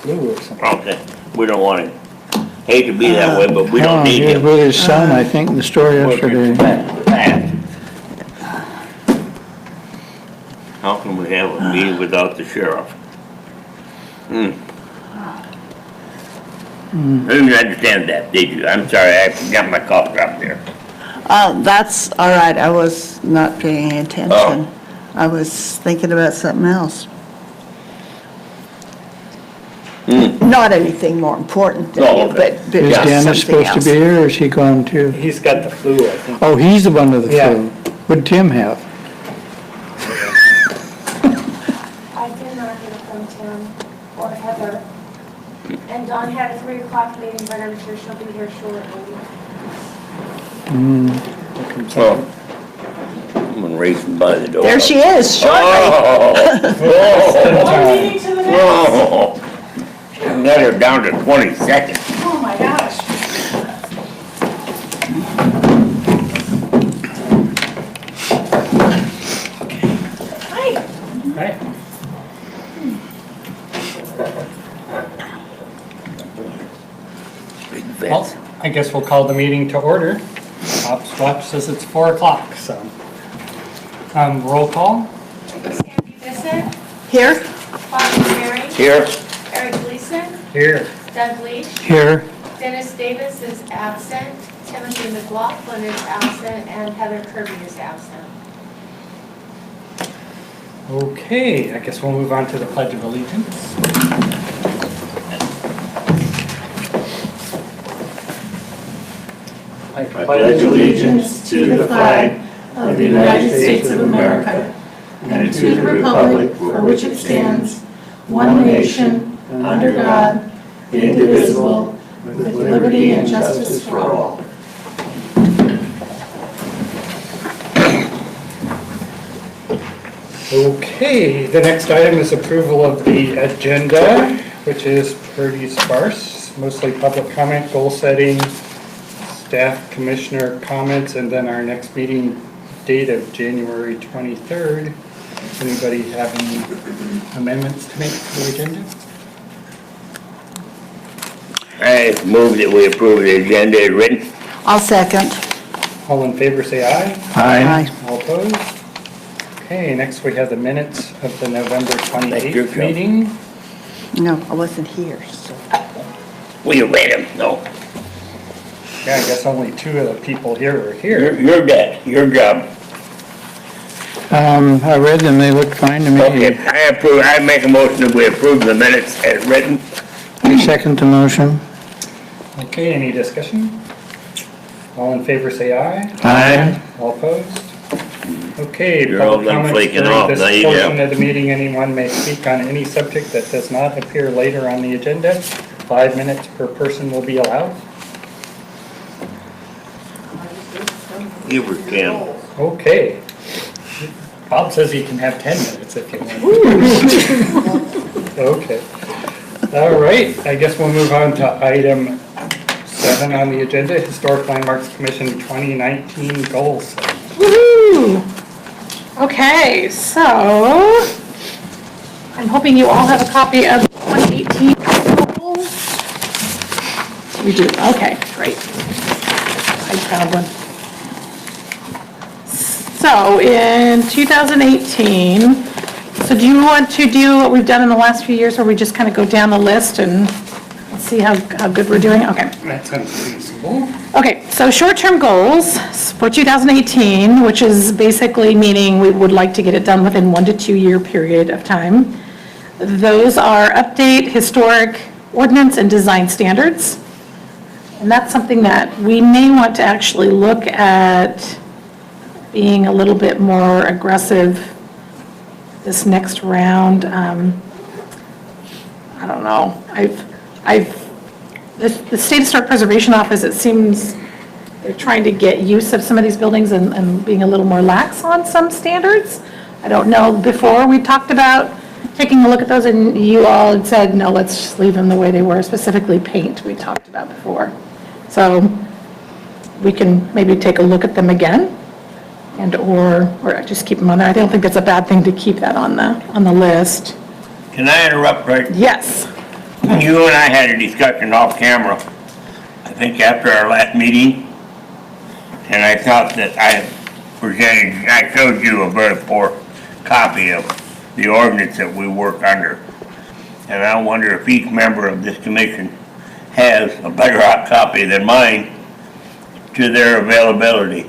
flu or something. Okay, we don't want to, hate to be that way, but we don't need He was him. with his son, I think, in the store yesterday. How can we have a meeting without the sheriff? I didn't understand that, did you? I'm sorry, I got my cough drop there. That's all right, I was not paying attention. Oh. I was thinking about something else. Not anything more important than Oh, you, okay. but Is just Dennis something supposed to else. be here, or is he gone too? He's got the flu, I think. Oh, he's the one with the Yeah. flu. What'd Tim have? I did not hear from Tim or Heather. And Dawn had a 3 o'clock meeting, but I'm sure she'll be here shortly. Well, someone racing by the door. There she is, shortly. One meeting to the next. Oh, got her down to 20 seconds. Oh my gosh. Hi. Right? Big Well, fence. I guess we'll call the meeting to order. Pop's watch says it's 4 o'clock, so. Roll call? Sandy Bissett, Here? Bobby Mary, Here, Eric Gleason, Here. Doug Leach, Here. Dennis Davis is absent, Timothy McLaughlin is absent, and Heather Kirby is absent. Okay, I guess we'll move on to the Pledge of Allegiance. I pledge allegiance to the flag of the United States of America and to the republic for which it stands, one nation, under God, indivisible, with liberty and justice for all. Okay, the next item is approval of the agenda, which is pretty sparse, mostly public comment, goal setting, staff commissioner comments, and then our next meeting date of January 23rd. Anybody have any amendments to make to the agenda? I move that we approve the agenda as written. I'll second. All in favor, say aye. Aye. All opposed? Okay, next we have the minutes of the November Thank you, 28th Joe. meeting. No, I wasn't here, so. We read them, no. Yeah, I guess only 2 of the people here are You're, here. you're dead, your job. I read them, they looked fine to Okay, me. I make a motion that we approve the minutes as written. I second the motion. Okay, any discussion? All in favor, say aye. Aye. All opposed? Okay, You're all public done comments flaking during off, this now you portion go. of the meeting. Anyone may speak on any subject that does not appear later on the agenda. 5 minutes per person will be allowed. You were 10. Okay. Bob says he can have 10 minutes if you want. Okay. All right, I guess we'll move on to item 7 on the agenda, Historic Landmarks Commission 2019 goals. Woohoo! Okay, so I'm hoping you all have a copy of 2018 goals. We do, okay, great. I found one. So in 2018, so do you want to do what we've done in the last few years where we just kind of go down the list and see how good we're doing? Okay. That sounds reasonable. Okay, so short-term goals for 2018, which is basically meaning we would like to get it done within 1 to 2 year period of time. Those are update historic ordinance and design standards. And that's something that we may want to actually look at being a little bit more aggressive this next round. I don't know. The State Historic Preservation Office, it seems they're trying to get use of some of these buildings and being a little more lax on some standards. I don't know, before we talked about taking a look at those and you all had said, no, let's just leave them the way they were, specifically paint we talked about before. So we can maybe take a look at them again and or just keep them on there. I don't think it's a bad thing to keep that on the list. Can I interrupt right? Yes. You and I had a discussion off camera, I think after our last meeting, and I thought that I showed you a very poor copy of the ordinance that we work under. And I wonder if each member of this commission has a better copy than mine to their availability.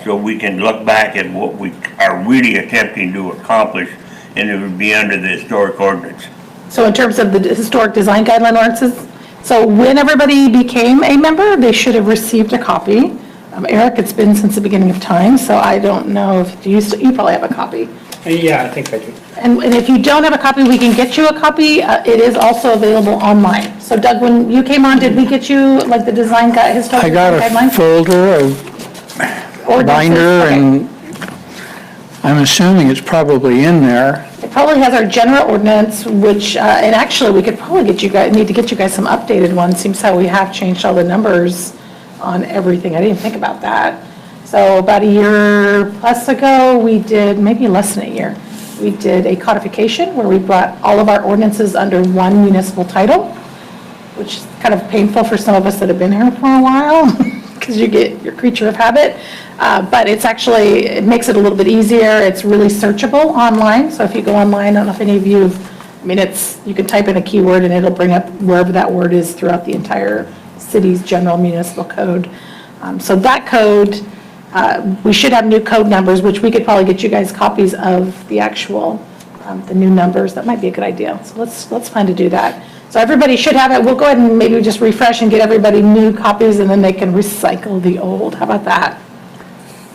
So we can look back at what we are really attempting to accomplish, and it would be under the historic ordinance. So in terms of the historic design guideline ordinances, so when everybody became a member, they should have received a copy. Eric, it's been since the beginning of time, so I don't know if you probably have a copy. Yeah, I think I do. And if you don't have a copy, we can get you a copy. It is also available online. So Doug, when you came on, did we get you like the design historic I got a guidelines? folder, a Ordinances? binder, Okay. and I'm assuming it's probably in there. It probably has our general ordinance, which, and actually, we could probably need to get you guys some updated ones. Seems how we have changed all the numbers on everything. I didn't think about that. So about a year plus ago, we did, maybe less than a year, we did a codification where we brought all of our ordinances under one municipal title, which is kind of painful for some of us that have been here for a while, because you get your creature of habit. But it's actually, it makes it a little bit easier. It's really searchable online. So if you go online, I don't know if any of you, I mean, you can type in a keyword and it'll bring up wherever that word is throughout the entire city's general municipal code. So that code, we should have new code numbers, which we could probably get you guys copies of the actual, the new numbers. That might be a good idea. So let's plan to do that. So everybody should have it. We'll go ahead and maybe just refresh and get everybody new copies, and then they can recycle the old. How about that?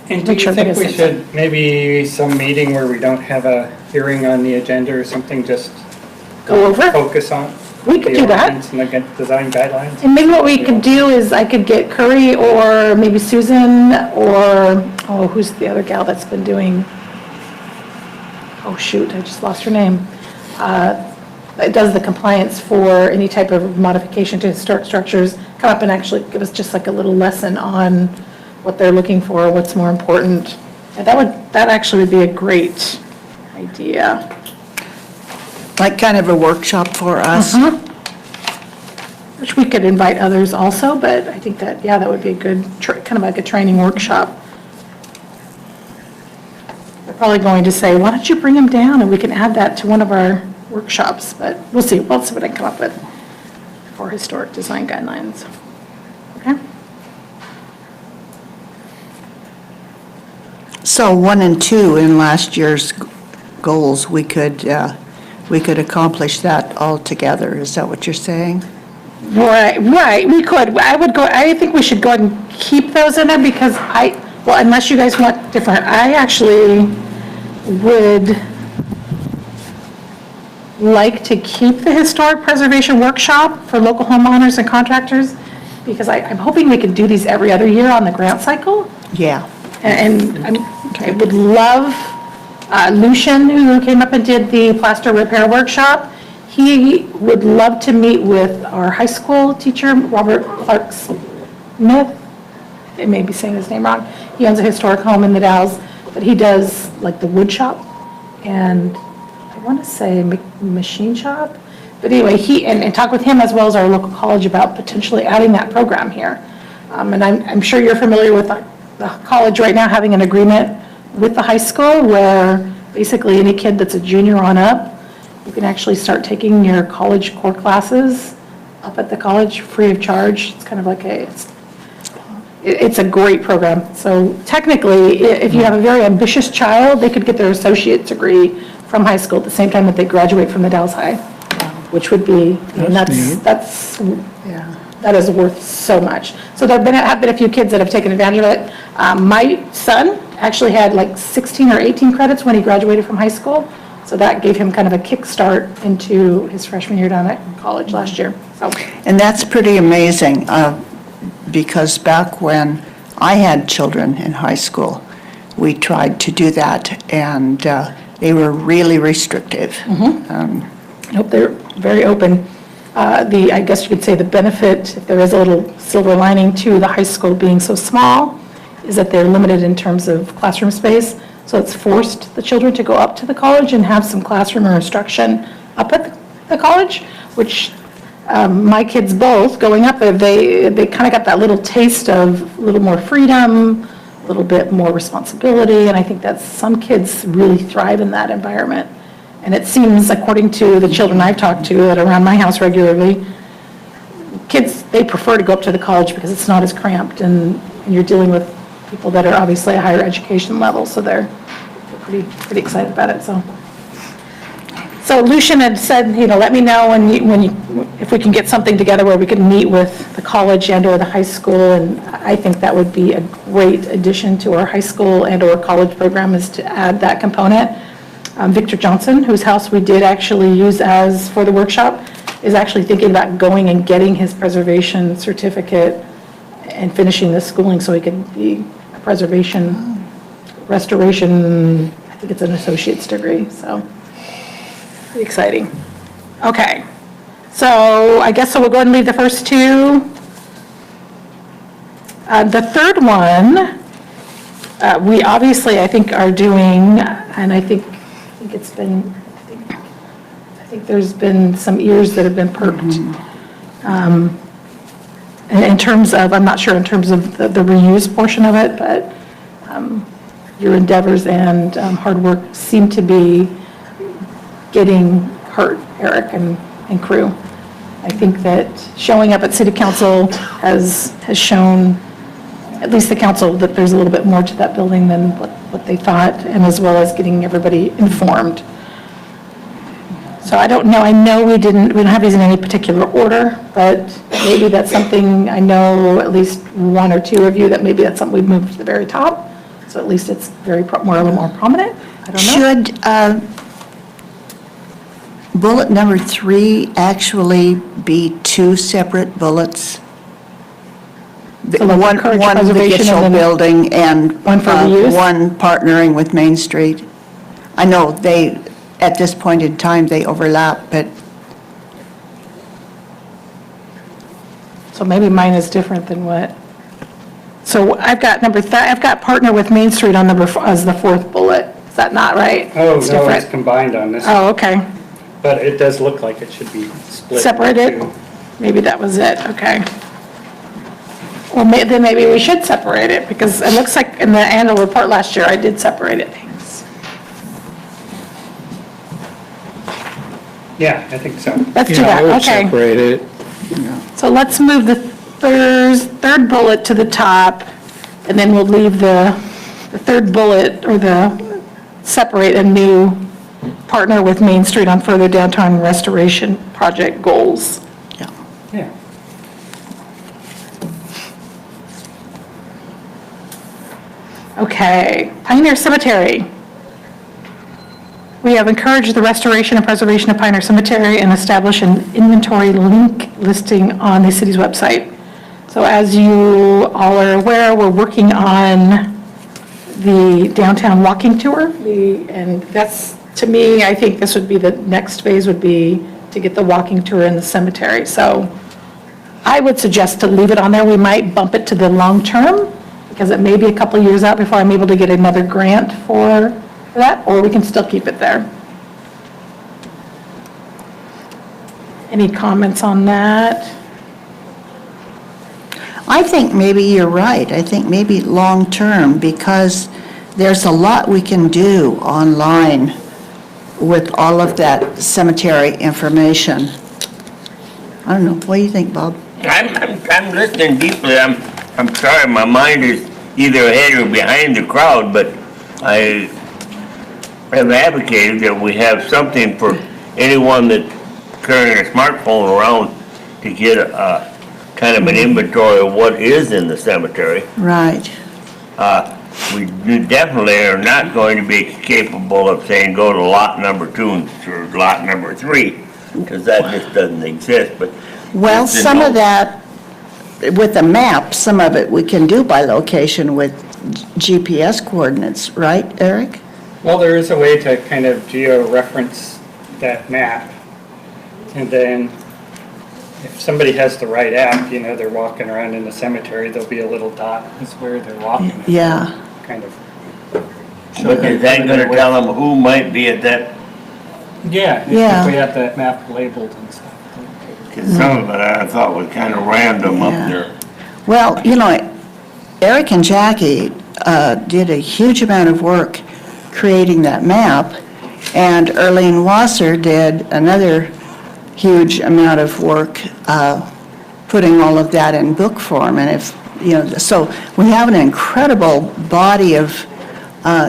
And do Make you sure think everybody we gets should, maybe some meeting where we don't have a hearing on the agenda or something, just Go over? focus on? We could the do that. ordinance And the design guidelines? And maybe what we could do is I could get Curry or maybe Susan or, who's the other gal that's been doing, oh shoot, I just lost her name. That does the compliance for any type of modification to historic structures, come up and actually give us just like a little lesson on what they're looking for, what's more important. And that actually would be a great idea. Like kind of a workshop for us. Which we could invite others also, but I think that, yeah, that would be a good, kind of like a training workshop. They're probably going to say, why don't you bring them down and we can add that to one of our workshops, but we'll see. We'll see what I can come up with for historic design guidelines. Okay? So 1 and 2 in last year's goals, we could accomplish that all together. Is that what you're saying? Right, we could. I think we should go ahead and keep those in there because well, unless you guys want different, I actually would like to keep the historic preservation workshop for local homeowners and contractors because I'm hoping we can do these every other year on the grant cycle. Yeah. And I would love Lucian, who came up and did the plaster repair workshop. He would love to meet with our high school teacher, Robert Clark Smith. I may be saying his name wrong. He owns a historic home in the Dalles, but he does like the wood shop and I want to say machine shop. But anyway, and talk with him as well as our local college about potentially adding that program here. And I'm sure you're familiar with the college right now having an agreement with the high school where basically any kid that's a junior on up, you can actually start taking your college core classes up at the college free of charge. It's kind of like it's a great program. So technically, if you have a very ambitious child, they could get their associate's degree from high school at the same time that they graduate from the Dalles High, which would be, and that is worth so much. So there have been a few kids that have taken advantage of it. My son actually had like 16 or 18 credits when he graduated from high school. So that gave him kind of a kickstart into his freshman year down at college last year. So, And that's pretty amazing because back when I had children in high school, we tried to do that and they were really restrictive. nope, they're very open. I guess you could say the benefit, if there is a little silver lining to the high school being so small, is that they're limited in terms of classroom space. So it's forced the children to go up to the college and have some classroom or instruction up at the college. which my kids both, going up there, they kind of got that little taste of a little more freedom, a little bit more responsibility, and I think that some kids really thrive in that environment. And it seems, according to the children I've talked to that are around my house regularly, kids, they prefer to go up to the college because it's not as cramped, and you're dealing with people that are obviously a higher education level, so they're pretty excited about it, so. So Lucian had said, let me know if we can get something together where we can meet with the college and/or the high school, and I think that would be a great addition to our high school and/or college program, is to add that component. Victor Johnson, whose house we did actually use for the workshop, is actually thinking about going and getting his preservation certificate and finishing the schooling so he can be a restoration, I think it's an associate's degree, so pretty exciting. Okay, so I guess we'll go ahead and leave the first two. The third one, we obviously, I think, are doing, and I think it's been, I think there's been some ears that have been perked. In terms of, I'm not sure in terms of the reuse portion of it, but your endeavors and hard work seem to be getting hurt, Eric and crew. I think that showing up at city council has shown, at least the council, that there's a little bit more to that building than what they thought, and as well as getting everybody informed. So I don't know, I know we don't have these in any particular order, but maybe that's something, I know at least one or two of you, that maybe that's something we've moved to the very top, so at least it's a little more prominent. I don't know. Should bullet number 3 actually be 2 separate bullets? So like One encourage the preservation Gitchell and then building and one for reuse? one partnering with Main Street. I know at this point in time, they overlap, but So maybe mine is different than what, so I've got I've got partner with Main Street on as the fourth bullet. Is that not right? Oh, It's no, different. it's combined on this, Oh, okay. but it does look like it should be split. Separated? into two. Maybe that was it, okay. Well, then maybe we should separate it, because it looks like in the annual report last year, I did separate it. Thanks. Yeah, I think so. Let's do Yeah, I that, would okay. separate it. So let's move the third bullet to the top, and then we'll leave the third bullet, or separate a new partner with Main Street on further downtown restoration project goals. Yeah. Okay, Pioneer Cemetery. We have encouraged the restoration and preservation of Pioneer Cemetery and establish an inventory link listing on the city's website. So as you all are aware, we're working on the downtown walking tour. And that's, to me, I think this would be the next phase, would be to get the walking tour in the cemetery. So I would suggest to leave it on there. We might bump it to the long term, because it may be a couple of years out before I'm able to get another grant for that, or we can still keep it there. Any comments on that? I think maybe you're right. I think maybe long-term, because there's a lot we can do online with all of that cemetery information. I don't know, what do you think, Bob? I'm listening deeply. I'm sorry, my mind is either ahead or behind the crowd, but I have advocated that we have something for anyone that's carrying a smartphone around to get a kind of an inventory of what is in the cemetery. Right. We definitely are not going to be capable of saying go to lot number 2 or lot number 3, because that just doesn't exist, but. Well, it's in some of the- that, with the map, some of it we can do by location with GPS coordinates, right, Eric? Well, there is a way to kind of geo-reference that map. And then if somebody has the right app, they're walking around in the cemetery, there'll be a little dot, is where they're walking. Yeah. Kind of. But is that gonna tell them who might be at that? Yeah, Yeah. if we have that map labeled and stuff. 'Cause some of it I thought was kind of random up Yeah. there. Well, Eric and Jackie did a huge amount of work creating that map, and Erlene Wasser did another huge amount of work putting all of that in book form. And so we have an incredible body of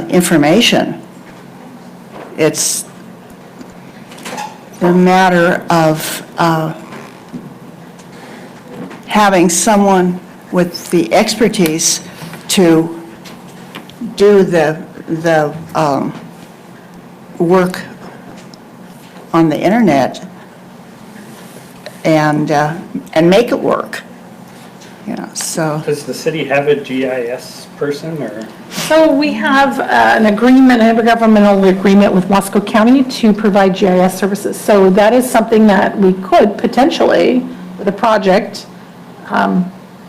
information. It's a matter of having someone with the expertise to do the work on the internet and make it work, so. Does the city have a GIS person, or? So we have an agreement, an intergovernmental agreement with Wasco County to provide GIS services. So that is something that we could potentially, with a project,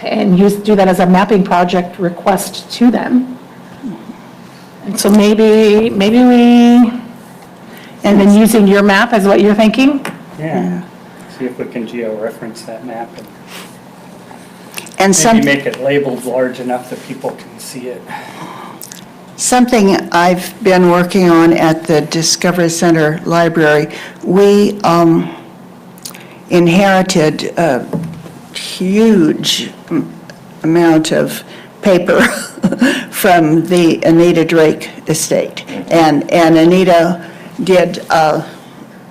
and do that as a mapping project request to them. And so maybe we, and then using your map is what you're thinking? Yeah. See if we can geo-reference that map And and maybe make it labeled large enough that people can see it. something I've been working on at the Discovery Center Library, we inherited a huge amount of paper from the Anita Drake estate. And Anita did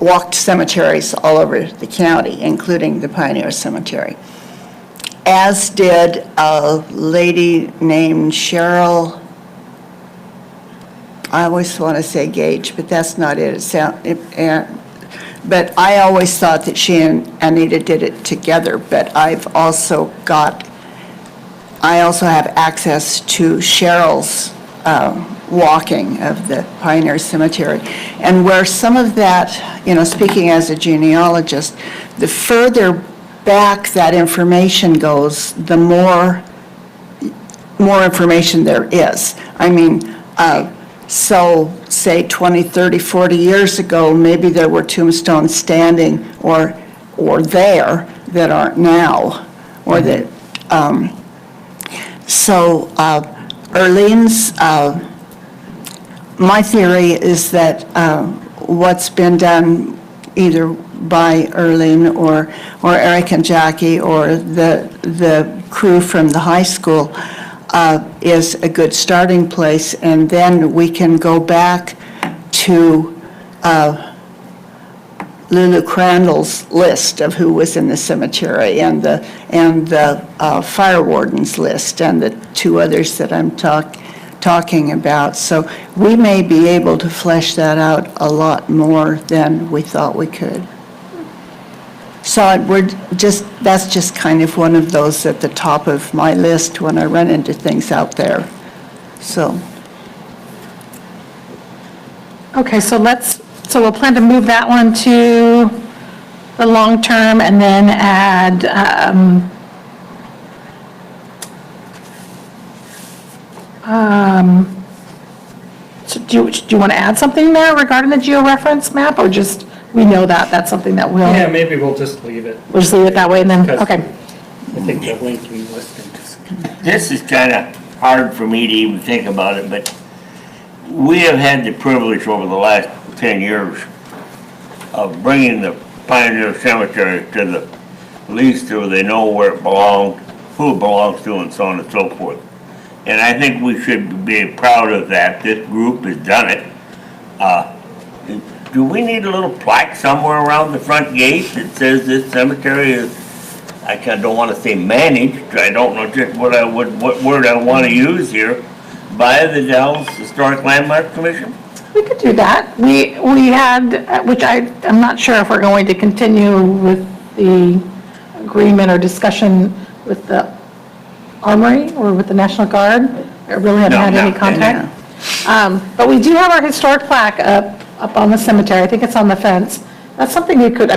walked cemeteries all over the county, including the Pioneer Cemetery, as did a lady named Cheryl, I always want to say Gage, but that's not it. But I always thought that she and Anita did it together, but I also have access to Cheryl's walking of the Pioneer Cemetery. And where some of that, speaking as a genealogist, the further back that information goes, the more information there is. I mean, so say 20, 30, 40 years ago, maybe there were tombstones standing or there that aren't now, or that, so Erlene's, my theory is that what's been done either by Erlene or Eric and Jackie or the crew from the high school is a good starting place, and then we can go back to Lulu Crandall's list of who was in the cemetery and the fire warden's list and the two others that I'm talking about. So we may be able to flesh that out a lot more than we thought we could. So that's just kind of one of those at the top of my list when I run into things out there. So. Okay, so we'll plan to move that one to the long term and then add, so do you want to add something there regarding the georeference map, or just, we know that that's something that Yeah, maybe we'll just leave it. we'll just leave it that way and then, Because okay. I think the linking listing is. This is kind of hard for me to even think about it, but we have had the privilege over the last 10 years of bringing the Pioneer Cemetery to the least so they know where it belongs, who it belongs to, and so on and so forth. And I think we should be proud of that. This group has done it. Do we need a little plaque somewhere around the front gate that says this cemetery is, I don't want to say managed, I don't know just what word I want to use here, by the Dallas Historic Landmark Commission? We could do that. We had, which I'm not sure if we're going to continue with the agreement or discussion with the Armory or with the National Guard. I really haven't had any contact. But we do have our historic plaque up on the cemetery. I think it's on the fence. That's something I could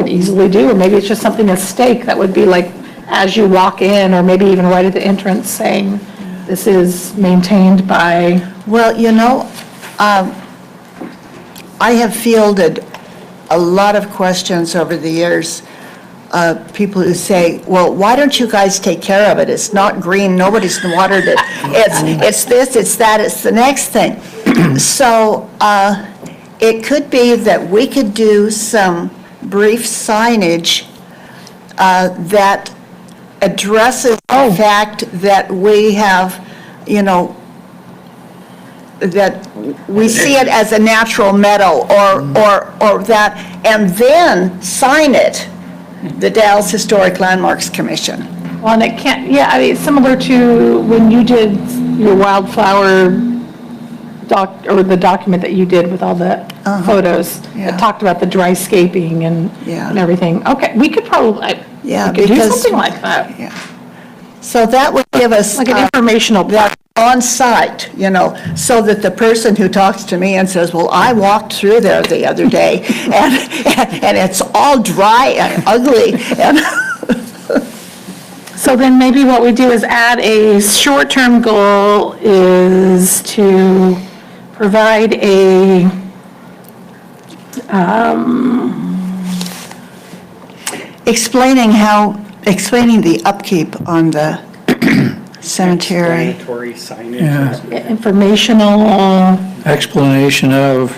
easily do, or maybe it's just something, a stake that would be like as you walk in, or maybe even right at the entrance saying, this is maintained by. Well, I have fielded a lot of questions over the years people who say, well, why don't you guys take care of it? It's not green, nobody's watered it. It's this, it's that, it's the next thing. So it could be that we could do some brief signage that addresses the fact that we have, you know, that we see it as a natural meadow or that, and then sign it, the Dalles Historic Landmarks Commission. Well, and it can't, yeah, I mean, similar to when you did your wildflower or the document that you did with all the photos Yeah. that talked about the dry scaping and Yeah. everything. Okay, we could probably, Yeah, we could do because- something like that, Yeah. So that would give us like an informational. that on site, you know, so that the person who talks to me and says, well, I walked through there the other day and it's all dry and ugly and So then maybe what we do is add a short-term goal is to provide a, explaining the upkeep on the cemetery. Explanatory signage. Yeah. informational Explanation of,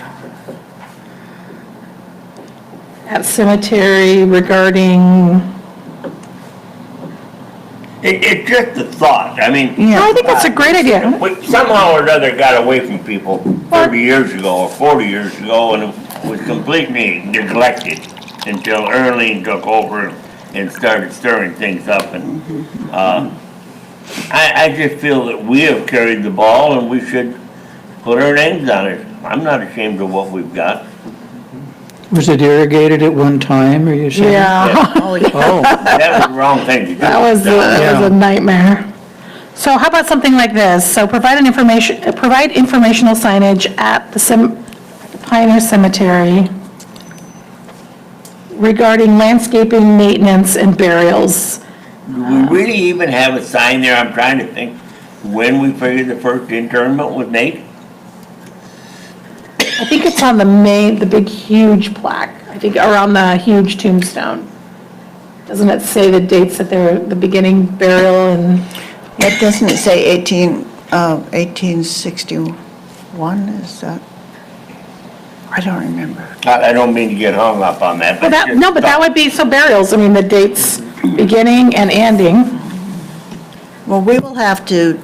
at cemetery regarding, It's just a thought, I mean. Yeah. I think that's a great idea. We somehow or other got away from people 30 years ago or 40 years ago, and it was completely neglected until Earlene took over and started stirring things up. And I just feel that we have carried the ball and we should put our names on it. I'm not ashamed of what we've got. was it irrigated at one time, are you saying? Yeah, Oh, That was the wrong thing to do. that was Yeah. a nightmare. So how about something like this? So provide informational signage at the Pioneer Cemetery regarding landscaping, maintenance, and burials. Do we really even have a sign there? I'm trying to think when we figured the first internment with Nate. I think it's on the big huge plaque, I think around the huge tombstone. Doesn't it say the dates that they're, the beginning burial and, It doesn't say 1861, is that? I don't remember. I don't mean to get hung up on that, but but. that, no, but that would be, so burials, I mean, the dates beginning and ending. Well, we will have to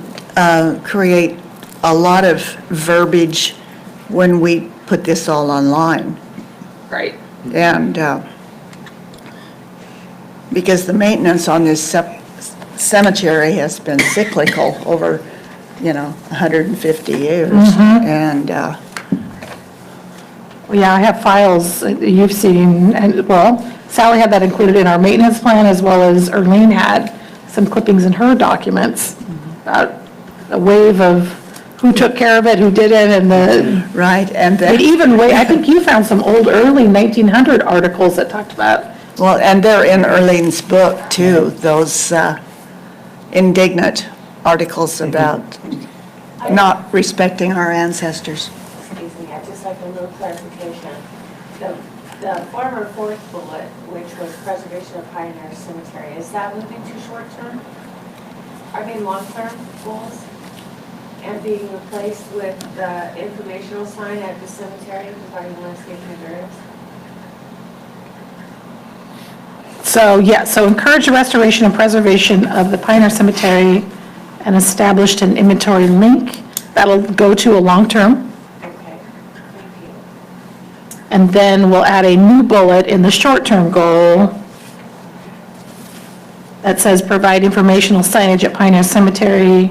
create a lot of verbiage when we put this all online. Right. And because the maintenance on this cemetery has been cyclical over, 150 years. And Well, yeah, I have files that you've seen, and, well, Sally had that included in our maintenance plan, as well as Earlene had some clippings in her documents about a wave of who took care of it, who didn't, and the, right, and but then, even way, I think you found some old early 1900 articles that talked about, well, and they're in Earlene's book too, those indignant articles about not respecting our ancestors. Excuse me, I'd just like a little clarification. The former fourth bullet, which was preservation of Pioneer Cemetery, is that moving to short-term? Are they long-term goals? And being replaced with the informational sign at the cemetery regarding landscaping and burials? so, yeah, so encourage the restoration and preservation of the Pioneer Cemetery and established an inventory link. That'll go to a long-term. Okay, thank you. And then we'll add a new bullet in the short-term goal that says provide informational signage at Pioneer Cemetery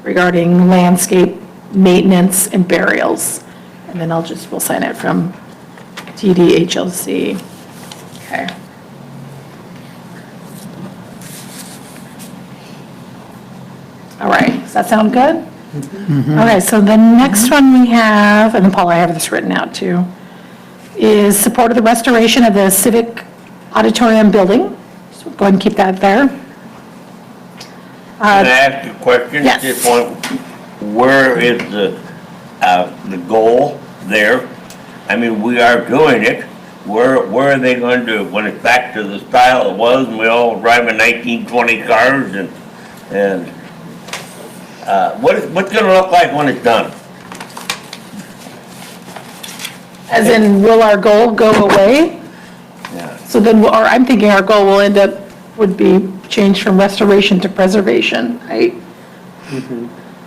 regarding landscape maintenance and burials. And then we'll sign it from TDHLC. Okay. All right, does that sound good? All right, so the next one we have, and Paul, I have this written out too, is support of the restoration of the Civic Auditorium building. So go ahead and keep that there. Can I ask you a question at yes. this point? Where is the goal there? I mean, we are doing it, where are they going to do it? When it's back to the style it was and we all drive in 1920 cars and what's gonna look like when it's done? As in, will our goal go away? Yeah. So then, or I'm thinking our goal will end up, would be changed from restoration to preservation, right?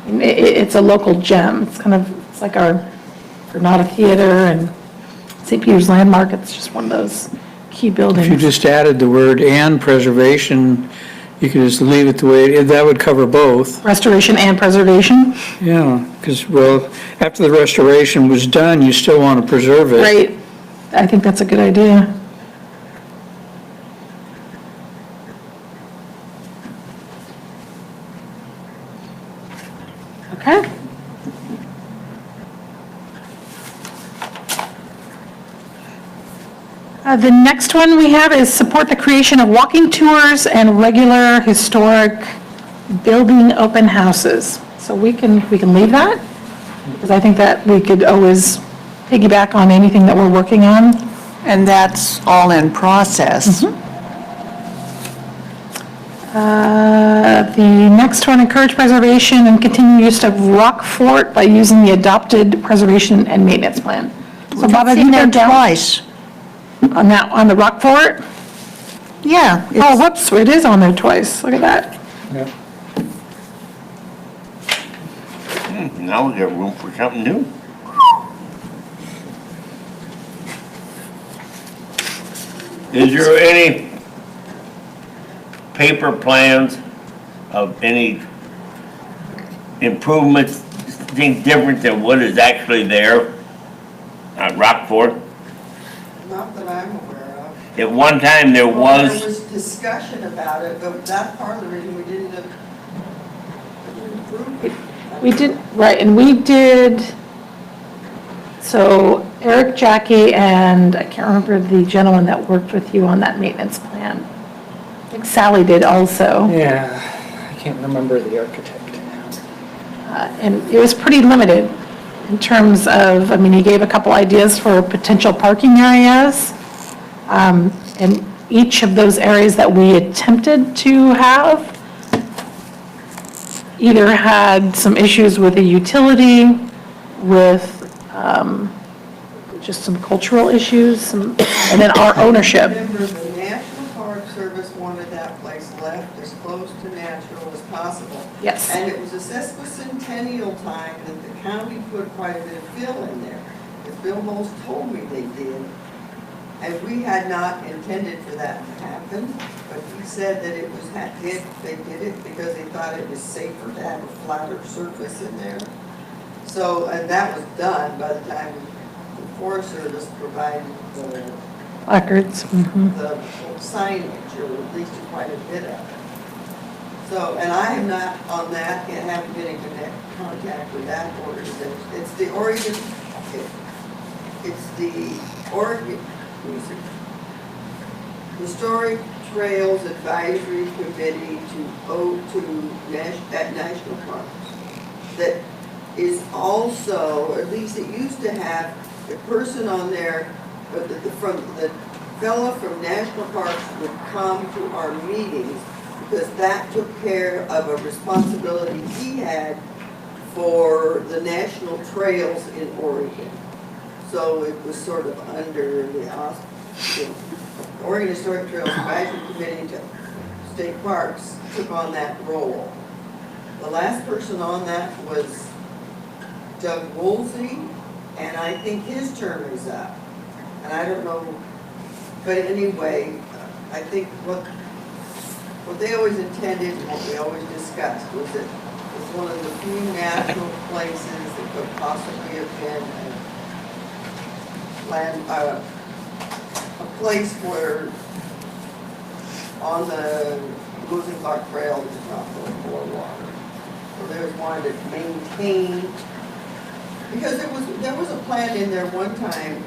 It's a local gem. It's kind of, it's like our Granada Theater and St. Peter's Landmark. It's just one of those key buildings. If you just added the word "and preservation," you could just leave it the way, that would cover both. Restoration and preservation, Yeah, because, well, after the restoration was done, you still want to preserve it. right? I think that's a good idea. Okay. The next one we have is support the creation of walking tours and regular historic building open houses. So we can leave that, because I think that we could always piggyback on anything that we're working on. And that's all in process. The next one, encourage preservation and continue use of Rock Fort by using the adopted preservation and maintenance plan. So Bob, have you Seen been there down twice. on that, on the Rock Fort? Yeah. Oh, whoops, it is on there twice, look at that. Yeah. Now we got room for something new. Is there any paper plans of any improvements, things different than what is actually there at Rockford? Not that I'm aware of. At one time there There was, was discussion about it, but that's part of the reason we didn't approve it. We did, right, and we did, so Eric, Jackie, and I can't remember the gentleman that worked with you on that maintenance plan. I think Sally did also. Yeah, I can't remember the architect. And it was pretty limited in terms of, I mean, he gave a couple ideas for potential parking areas. And each of those areas that we attempted to have either had some issues with the utility, with just some cultural issues, and then our ownership. Remember, the National Park Service wanted that place left as close to natural as possible. Yes. And it was a sesquicentennial time that the county put quite a bit of fill in there. As Bill Moles told me they did. And we had not intended for that to happen, but he said that it was, they did it because they thought it was safer to have a flatter surface in there. So, and that was done by the time the Forest Service provided the Placards. the signage, or at least quite a bit of it. So, and I am not on that, and haven't been in contact with that organization. It's the Oregon, it's the Oregon, Historic Trails Advisory Committee at National Parks that is also, or at least it used to have a person on there, but the fellow from National Parks would come to our meetings because that took care of a responsibility he had for the national trails in Oregon. So it was sort of under the Oregon Historic Trails Advisory Committee to State Parks took on that role. The last person on that was Doug Woolsey, and I think his term is up. And I don't know, but anyway, I think what they always intended and what we always discussed was that it was one of the few natural places that could possibly have been a place where on the Lewis and Clark Trail there's not going more water. So they was wanted to maintain, because there was a plan in there one time,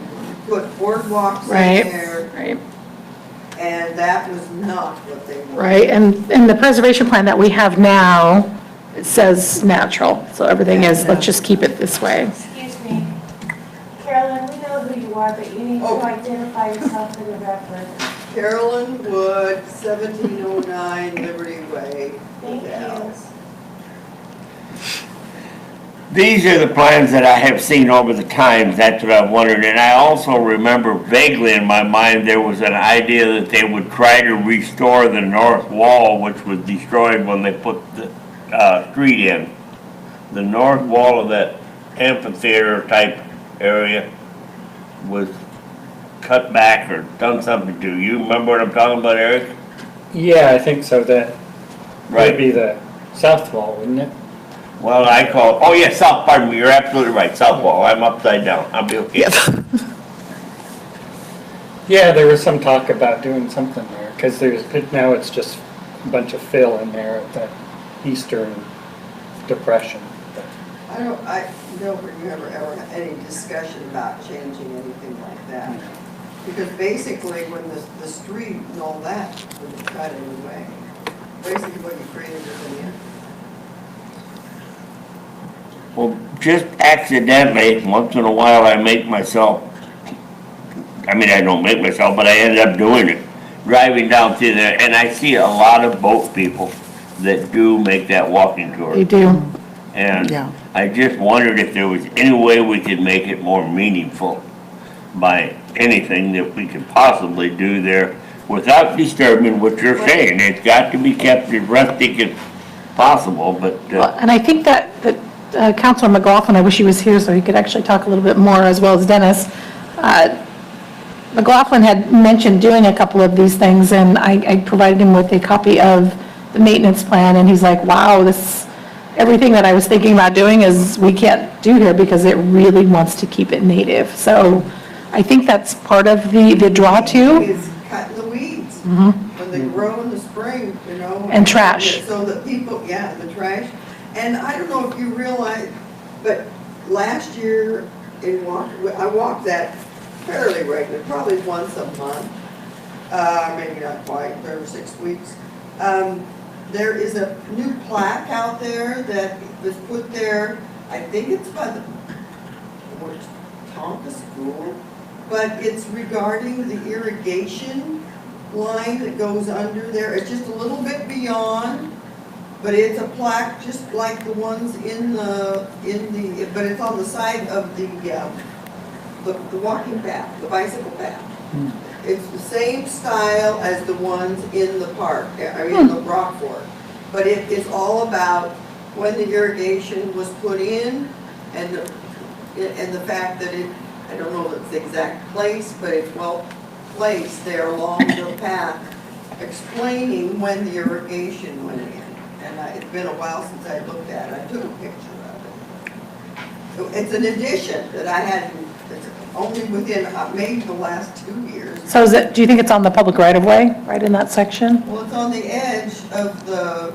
put boardwalks Right, in there, right, and that was not what they wanted. right. And the preservation plan that we have now, it says natural, so everything is, let's just keep it this way. Excuse me, Carolyn, we know who you are, but you need need to identify yourself for the record. Carolyn Wood, 1709 Liberty Way. Thank you. These are the plans that I have seen over the times, that's what I wondered, and I also remember vaguely in my mind, there was an idea that they would try to restore the north wall, which was destroyed when they put the, street in. The north wall of that amphitheater type area was cut back or done something to. You remember what I'm talking about, Eric? Yeah, I think so, that would Right. be the south wall, wouldn't it? Well, I call it, oh yeah, south, pardon me, you're absolutely right, south wall, I'm upside down, I'll be okay. Yeah, there was some talk about doing something there, because now it's just a bunch of fill in there at the eastern depression. I don't remember ever had any discussion about changing anything like that. Because basically, when the street and all that was cut anyway, basically what you created is in the end. Well, just accidentally, once in a while, I make myself, I mean, I don't make myself, but I end up doing it, driving down through there, and I see a lot of boat people that do make that walking tour. They do. And Yeah. I just wondered if there was any way we could make it more meaningful by anything that we could possibly do there without disturbing what you're saying. It's got to be kept as rustic as possible, but, Well, and I think that Councilor McLaughlin, I wish he was here so he could actually talk a little bit more, as well as Dennis. McLaughlin had mentioned doing a couple of these things, and I provided him with a copy of the maintenance plan, and he's like, wow, everything that I was thinking about doing is we can't do here because it really wants to keep it native. So I think that's part of the draw too. Is cutting the weeds when they grow in the spring, you know. And trash. So that people, yeah, the trash. And I don't know if you realize, but last year I walked that fairly regularly, probably once a month, maybe not quite, 5 or 6 weeks. There is a new plaque out there that was put there, I think it's by the Tonka School, but it's regarding the irrigation line that goes under there. It's just a little bit beyond, but it's a plaque just like the ones but it's on the side of the walking path, the bicycle path. It's the same style as the ones in the park, in the Rockford. But it is all about when the irrigation was put in and the fact that I don't know the exact place, but it's well placed there along the path, explaining when the irrigation went in. And it's been a while since I looked at it. I took a picture of it. So it's an addition that I hadn't, it's only within maybe the last 2 years. So do you think it's on the public right-of-way, right in that section? Well, it's on the edge of the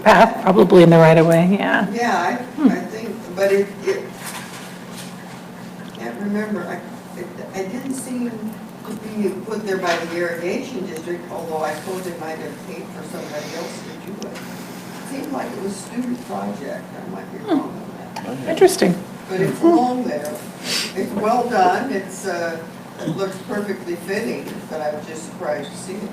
Path, probably in the right-of-way, yeah. Yeah, I think, but I can't remember, it didn't seem to be put there by the irrigation district, although I suppose they might have paid for somebody else to do it. It seemed like it was a student project, I might be wrong on that. Interesting. But it's along there, it's well done, it looks perfectly fitting, but I was just surprised to see it.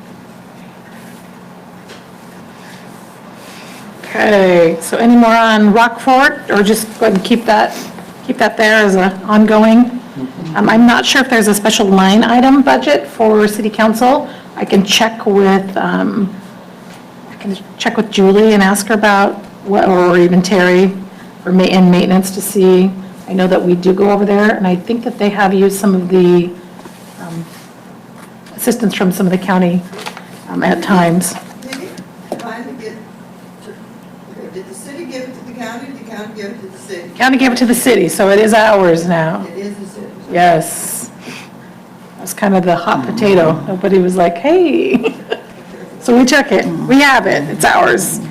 Okay, so any more on Rockford, or just go ahead and keep that there as an ongoing? I'm not sure if there's a special line item budget for city council. I can check with Julie and ask her about what, or even Terry, in maintenance to see. I know that we do go over there, and I think that they have used some of the assistance from some of the county at times. Did the city give it to the county, did the county give it to the city? County gave it to the city, so it is ours now. It is the city. Yes. That's kind of the hot potato. Nobody was like, hey. So we took it. We have it. It's ours.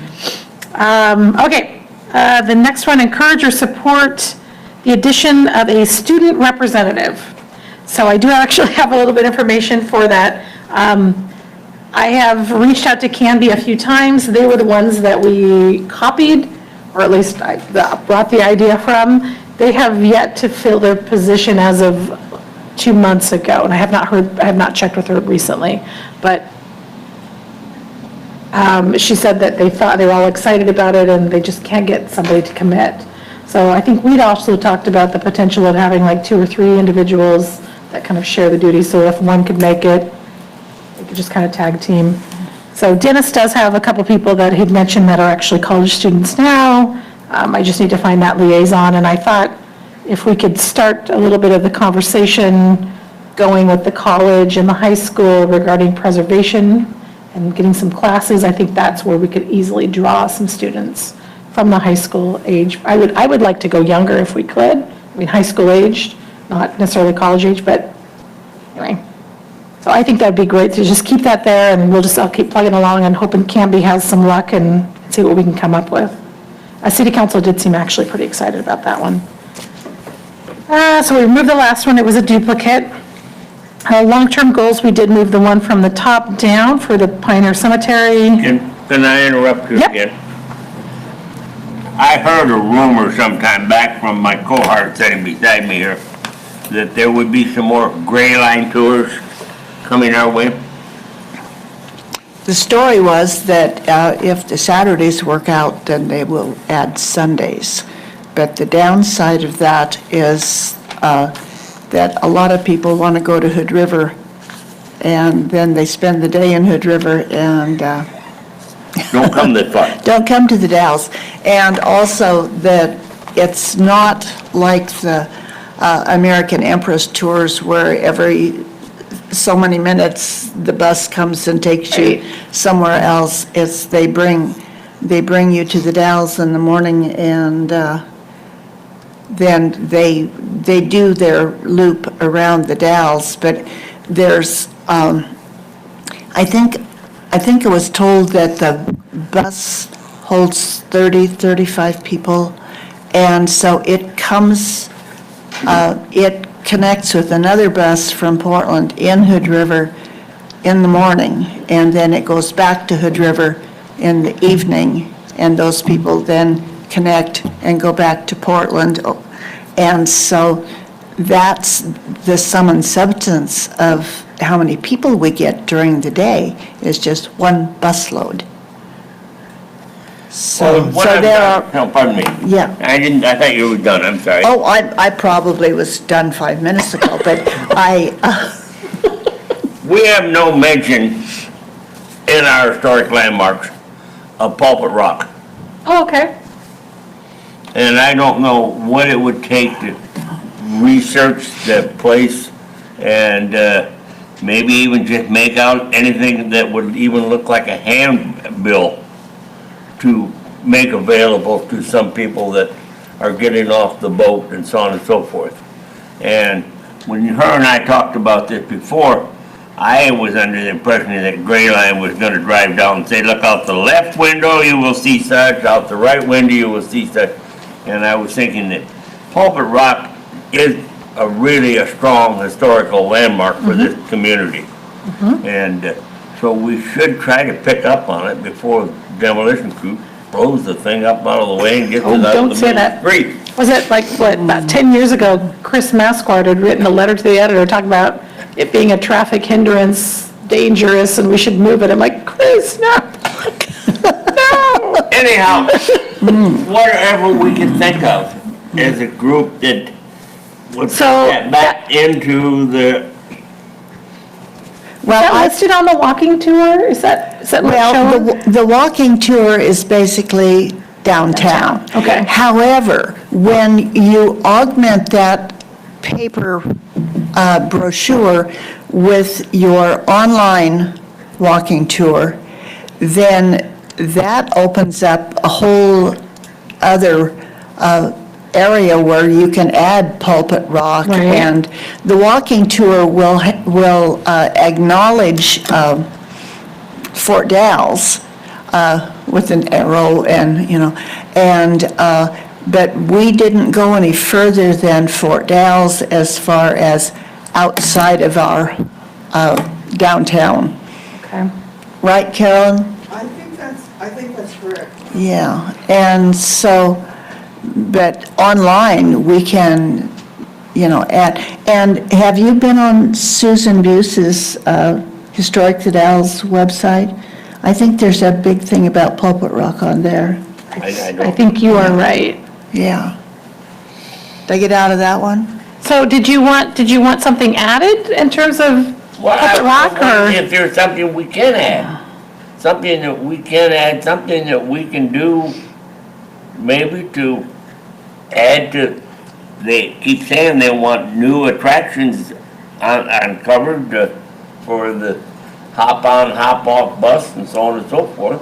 Okay. The next one, encourage or support the addition of a student representative. So I do actually have a little bit of information for that. I have reached out to Canby a few times. They were the ones that we copied, or at least I brought the idea from. They have yet to fill their position as of 2 months ago, and I have not checked with her recently, but she said that they were all excited about it, and they just can't get somebody to commit. So I think we'd also talked about the potential of having like 2 or 3 individuals that kind of share the duties, so if one could make it, they could just kind of tag team. So Dennis does have a couple people that he'd mentioned that are actually college students now. I just need to find that liaison, and I thought if we could start a little bit of the conversation going with the college and the high school regarding preservation and getting some classes, I think that's where we could easily draw some students from the high school age. I would like to go younger if we could. I mean, high school aged, not necessarily college age, but anyway. So I think that'd be great to just keep that there, and I'll keep plugging along and hoping Canby has some luck and see what we can come up with. City Council did seem actually pretty excited about that one. So we removed the last one, it was a duplicate. Long-term goals, we did move the one from the top down for the Pioneer Cemetery. Can I interrupt you Yep. again? I heard a rumor sometime back from my cohort sitting beside me here that there would be some more Gray Line tours coming our way. The story was that if the Saturdays work out, then they will add Sundays. But the downside of that is that a lot of people want to go to Hood River, and then they spend the day in Hood River and Don't come this far. don't come to the Dalles. And also that it's not like the American Empress tours where every so many minutes the bus comes and takes you somewhere else. It's they bring you to the Dalles in the morning, and then they do their loop around the Dalles. But there's I think I was told that the bus holds 35 people, and so it connects with another bus from Portland in Hood River in the morning, and then it goes back to Hood River in the evening, and those people then connect and go back to Portland. And so that's the sum and substance of how many people we get during the day is just one busload. So there are, No, pardon me. yeah. I thought you were done, I'm sorry. Oh, I probably was done 5 minutes ago, but We have no mention in our historic landmarks of Pulpit Rock. Oh, okay. And I don't know what it would take to research the place and maybe even just make out anything that would even look like a handbill to make available to some people that are getting off the boat and so on and so forth. And when her and I talked about this before, I was under the impression that Gray Line was gonna drive down and say, look, out the left window you will see such, out the right window you will see such. And I was thinking that Pulpit Rock is really a strong historical landmark for this community. And so we should try to pick up on it before demolition crew blows the thing up out of the way and gets it out don't of the say middle of that. the street. Was it like, what, about 10 years ago, Chris Masquard had written a letter to the editor talking about it being a traffic hindrance, dangerous, and we should move it. I'm like, Chris, no. No. Anyhow, whatever we can think of as a group that would put So, that back into the, Is that listed on the walking tour? Is that well, shown? the walking tour is basically downtown. Okay. However, when you augment that paper brochure with your online walking tour, then that opens up a whole other area where you can add Pulpit Rock. Right. And the walking tour will acknowledge Fort Dalles with an arrow and, but we didn't go any further than Fort Dalles as far as outside of our downtown. Okay. Right, Carolyn? I think that's correct. Yeah, and so, but online, we can you know, and have you been on Susan Buse's Historic Cadell's website? I think there's a big thing about Pulpit Rock on there. I think you are right. Yeah. Did I get out of that one? So did you want something added in terms of Well, Pulpit Rock, or? if there's something we can add, something that we can add, something that we can do, maybe to add to, they keep saying they want new attractions uncovered for the hop-on, hop-off bus and so on and so forth.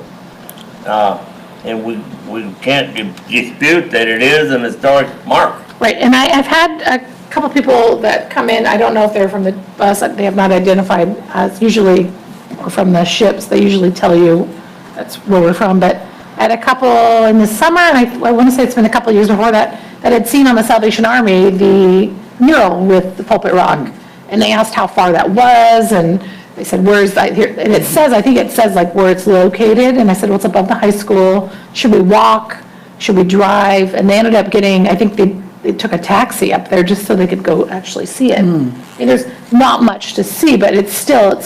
And we can't dispute that it is an historic mark. Right, and I've had a couple people that come in, I don't know if they're from the bus, they have not identified us, usually, or from the ships, they usually tell you that's where we're from, but at a couple in the summer, and I want to say it's been a couple years before that, that had seen on the Salvation Army the mural with the Pulpit Rock, and they asked how far that was, and they said, where's that here, and it says, I think it says like where it's located, and I said, well, it's above the high school, should we walk, should we drive, and they ended up getting, I think they took a taxi up there just so they could go actually see it. I mean, there's not much to see, but it's still,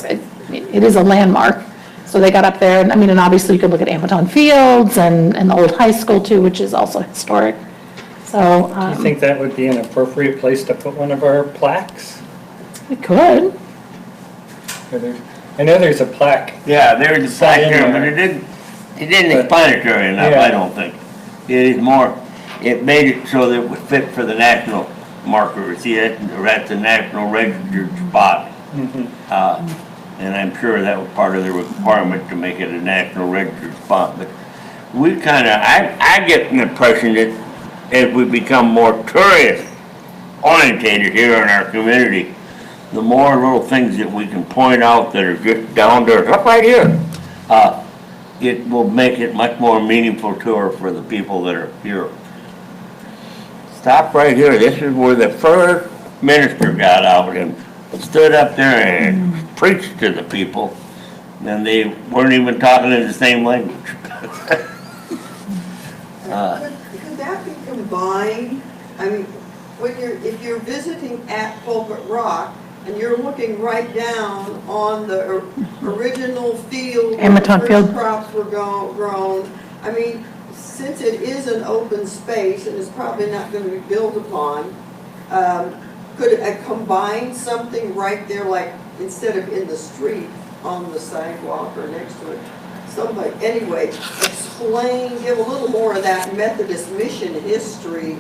it is a landmark. So they got up there, and I mean, and obviously you could look at Amazon Fields and the old high school too, which is also historic. So, Do you think that would be an appropriate place to put one of our plaques? we could. I know there's a plaque. Yeah, there's a plaque there, but it didn't explanatory enough, I don't think. It is more, it made it so that it would fit for the national marker. See, that's a national registered spot. And I'm sure that was part of the requirement to make it a national registered spot. But we kind of, I get an impression that as we become more tourist orientated here in our community, the more little things that we can point out that are just down there, look right here, it will make it much more meaningful tour for the people that are here. Stop right here. This is where the first minister got out and stood up there and preached to the people, and they weren't even talking in the same language. Could that be combined? I mean, if you're visiting at Pulpit Rock and you're looking right down on the original field where the Amazon first Field. crops were grown, I mean, since it is an open space and it's probably not going to be built upon, could it combine something right there, like instead of in the street, on the sidewalk or next to it? Somebody, anyway, explain, give a little more of that Methodist mission history.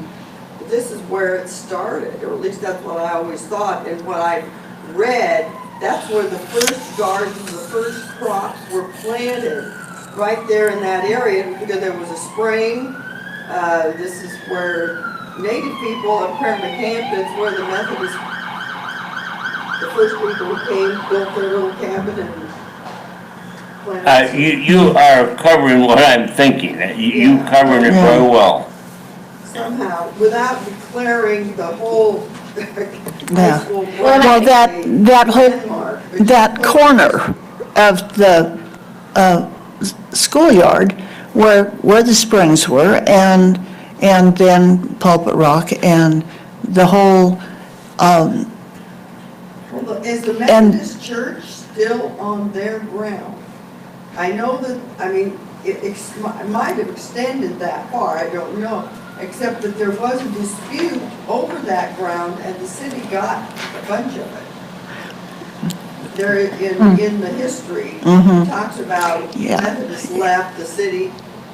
This is where it started, or at least that's what I always thought, and what I read, that's where the first gardens, the first crops were planted, right there in that area, because there was a spring. This is where Native people of Paramaribo, where the Methodists, the first people who came, built their little cabin and planted. You are covering what I'm thinking. You covering it very well. Somehow, without declaring the whole Yeah. high school. Well, that whole, landmark. that corner of the schoolyard where the springs were, and then Pulpit Rock, and the whole, Is the Methodist Church still on their ground? I know that, I mean, it might have extended that far, I don't know, except that there was a dispute over that ground, and the city got a bunch of it. There, in the history, it talks about Yeah. Methodists left, the city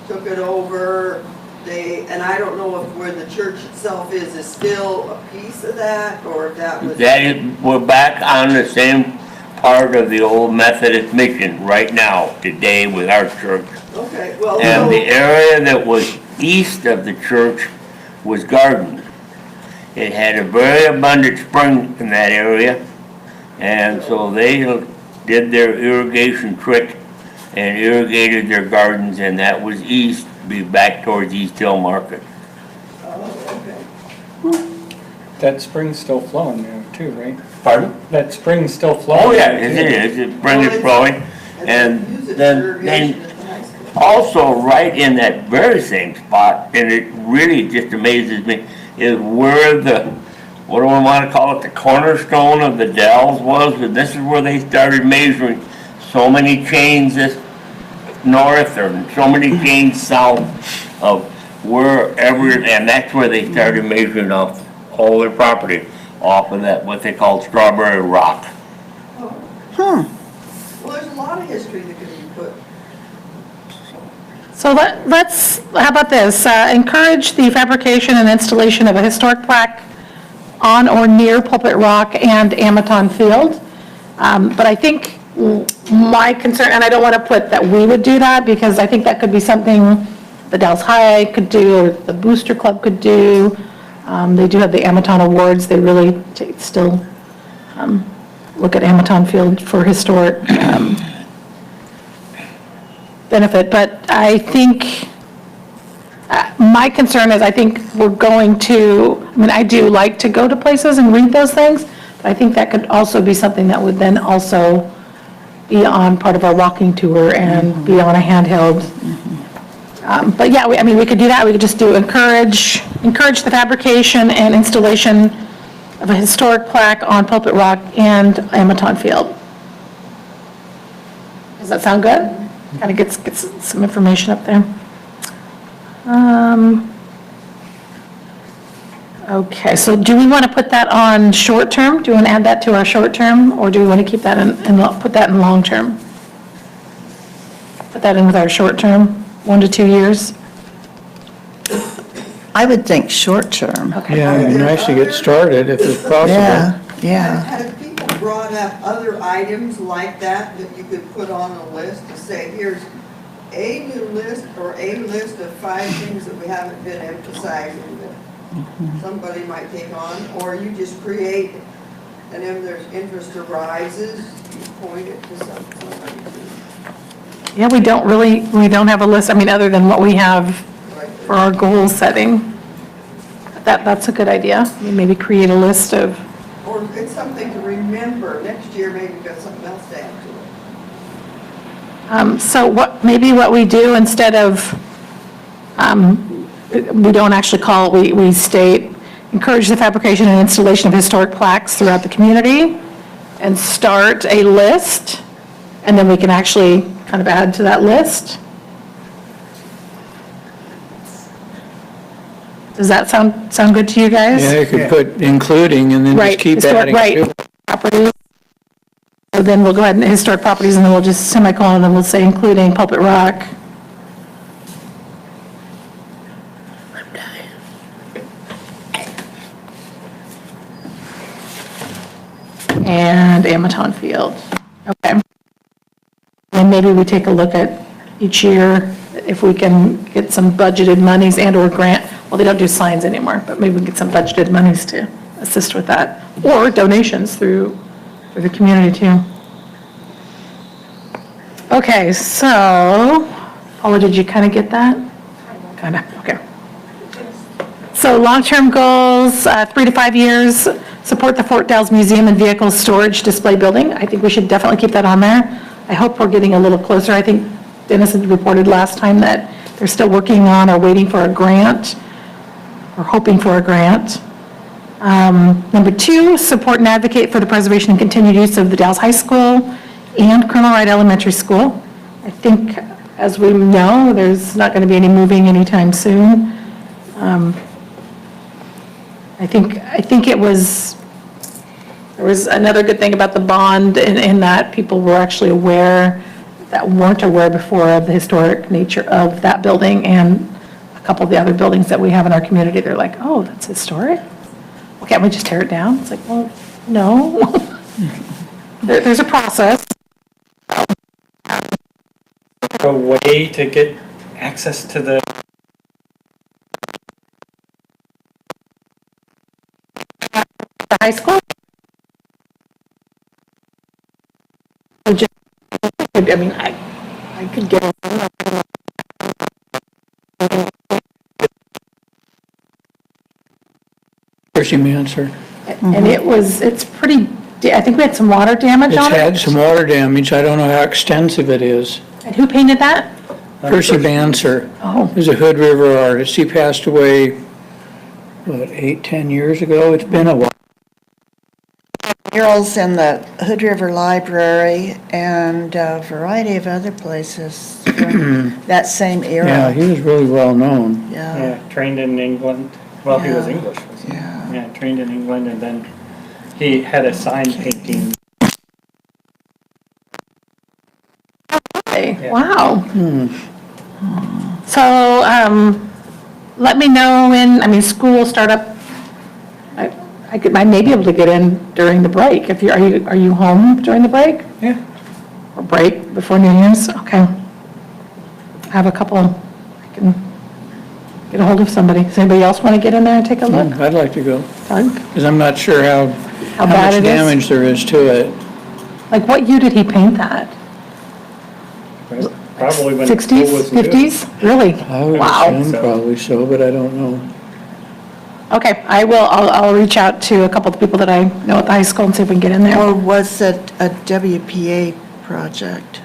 took it over, and I don't know if where the church itself is still a piece of that, or if that was. We're back on the same part of the old Methodist mission right now, today with our church. Okay, well, And the so, area that was east of the church was garden. It had a very abundant spring in that area, and so they did their irrigation trick and irrigated their gardens, and that was east, be back towards East Hill Market. okay. That spring's still flowing now too, right? Pardon? That spring's still flowing. Oh, yeah, it is, the spring is flowing, and use it for then irrigation at the high school. also right in that very same spot, and it really just amazes me, is where what do we wanna call it, the cornerstone of the Dells was, and this is where they started measuring so many chains this north or so many chains south of wherever, and that's where they started measuring off all their property, off of that, what they call Strawberry Rock. Well, there's a lot of history that could be put. So let's, how about this? Encourage the fabrication and installation of a historic plaque on or near Pulpit Rock and Amaton Field. But I think my concern, and I don't want to put that we would do that, because I think that could be something the Dalles High could do, or the Booster Club could do. They do have the Amaton Awards. They really still look at Amaton Field for historic benefit. But I think, my concern is I think we're going to, I mean, I do like to go to places and read those things, but I think that could also be something that would then also be on part of our walking tour and be on a handheld. But yeah, I mean, we could do that. We could just do encourage the fabrication and installation of a historic plaque on Pulpit Rock and Amaton Field. Does that sound good? Kind of gets some information up there. Okay, so do we want to put that on short term? Do we want to add that to our short term, or do we want to keep that in, and put that in long term? Put that in with our short term, 1 to 2 years? I would think short term. Okay. Yeah, it'd be nice to get started if it's possible. Yeah. Have people brought up other items like that that you could put on a list to say, here's a new list or a list of 5 things that we haven't been emphasizing that somebody might take on, or you just create, and if there's interest arises, you point it to somebody. Yeah, we don't have a list, I mean, other than what we have for our goal setting. That's a good idea. I mean, maybe create a list of, Or it's something to remember. Next year, maybe we've got something else to add to it. so what we do instead of, we don't actually call it, we state, encourage the fabrication and installation of historic plaques throughout the community, and start a list, and then we can actually kind of add to that list. Does that sound good to you guys? Yeah, you could put including and then just Right, keep historic, adding right, to it. properties. So then we'll go ahead and historic properties, and then we'll just semicolon, and we'll say including Pulpit Rock. And Amaton Field. Okay. And maybe we take a look at each year if we can get some budgeted monies and/or grant. Well, they don't do signs anymore, but maybe we can get some budgeted monies to assist with that, or donations through the community too. Okay, so, Paula, did you kind of get that? Kind of, okay. So long-term goals, 3 to 5 years, support the Fort Dalles Museum and Vehicle Storage Display Building. I think we should definitely keep that on there. I hope we're getting a little closer. I think Dennis had reported last time that they're still working on or waiting for a grant, or hoping for a grant. Number 2, support and advocate for the preservation and continued use of the Dalles High School and Colonel Wright Elementary School. I think, as we know, there's not going to be any moving anytime soon. I think it was, there was another good thing about the bond in that people were actually aware, that weren't aware before, of the historic nature of that building and a couple of the other buildings that we have in our community. They're like, oh, that's historic? Well, can't we just tear it down? It's like, well, no. There's a process. A way to get access to the High school? I mean, I could get Percy Manser. and it's pretty, I think we had some water damage It's on it. had some water damage. I don't know how extensive it is. And who painted that? Percy Manser Oh, is a Hood River artist. He passed away, 8, 10 years ago? It's been a while. murals in the Hood River Library and a variety of other places from that same Yeah, era. he was really well known. Yeah, Yeah, trained in England. Well, he was Yeah. English, wasn't he? yeah. Yeah, trained in England, and then he had a sign painting. Okay, Yeah. wow. So, let me know when, I mean, school will start up. I may be able to get in during the break. If are you home during the break? Yeah. Or break before New Year's? Okay. I have a couple, I can get a hold of somebody. Does anybody else want to get in there and take a look? I'd like to go, Doug? because I'm not sure how bad much it is? damage there is to it. Like, what year did he paint that? Probably when school 60s, was new. 50s? Really? I would Wow. assume probably so, but I don't know. Okay, I'll reach out to a couple of people that I know at the high school and see if we can get in there. Or was it a WPA project?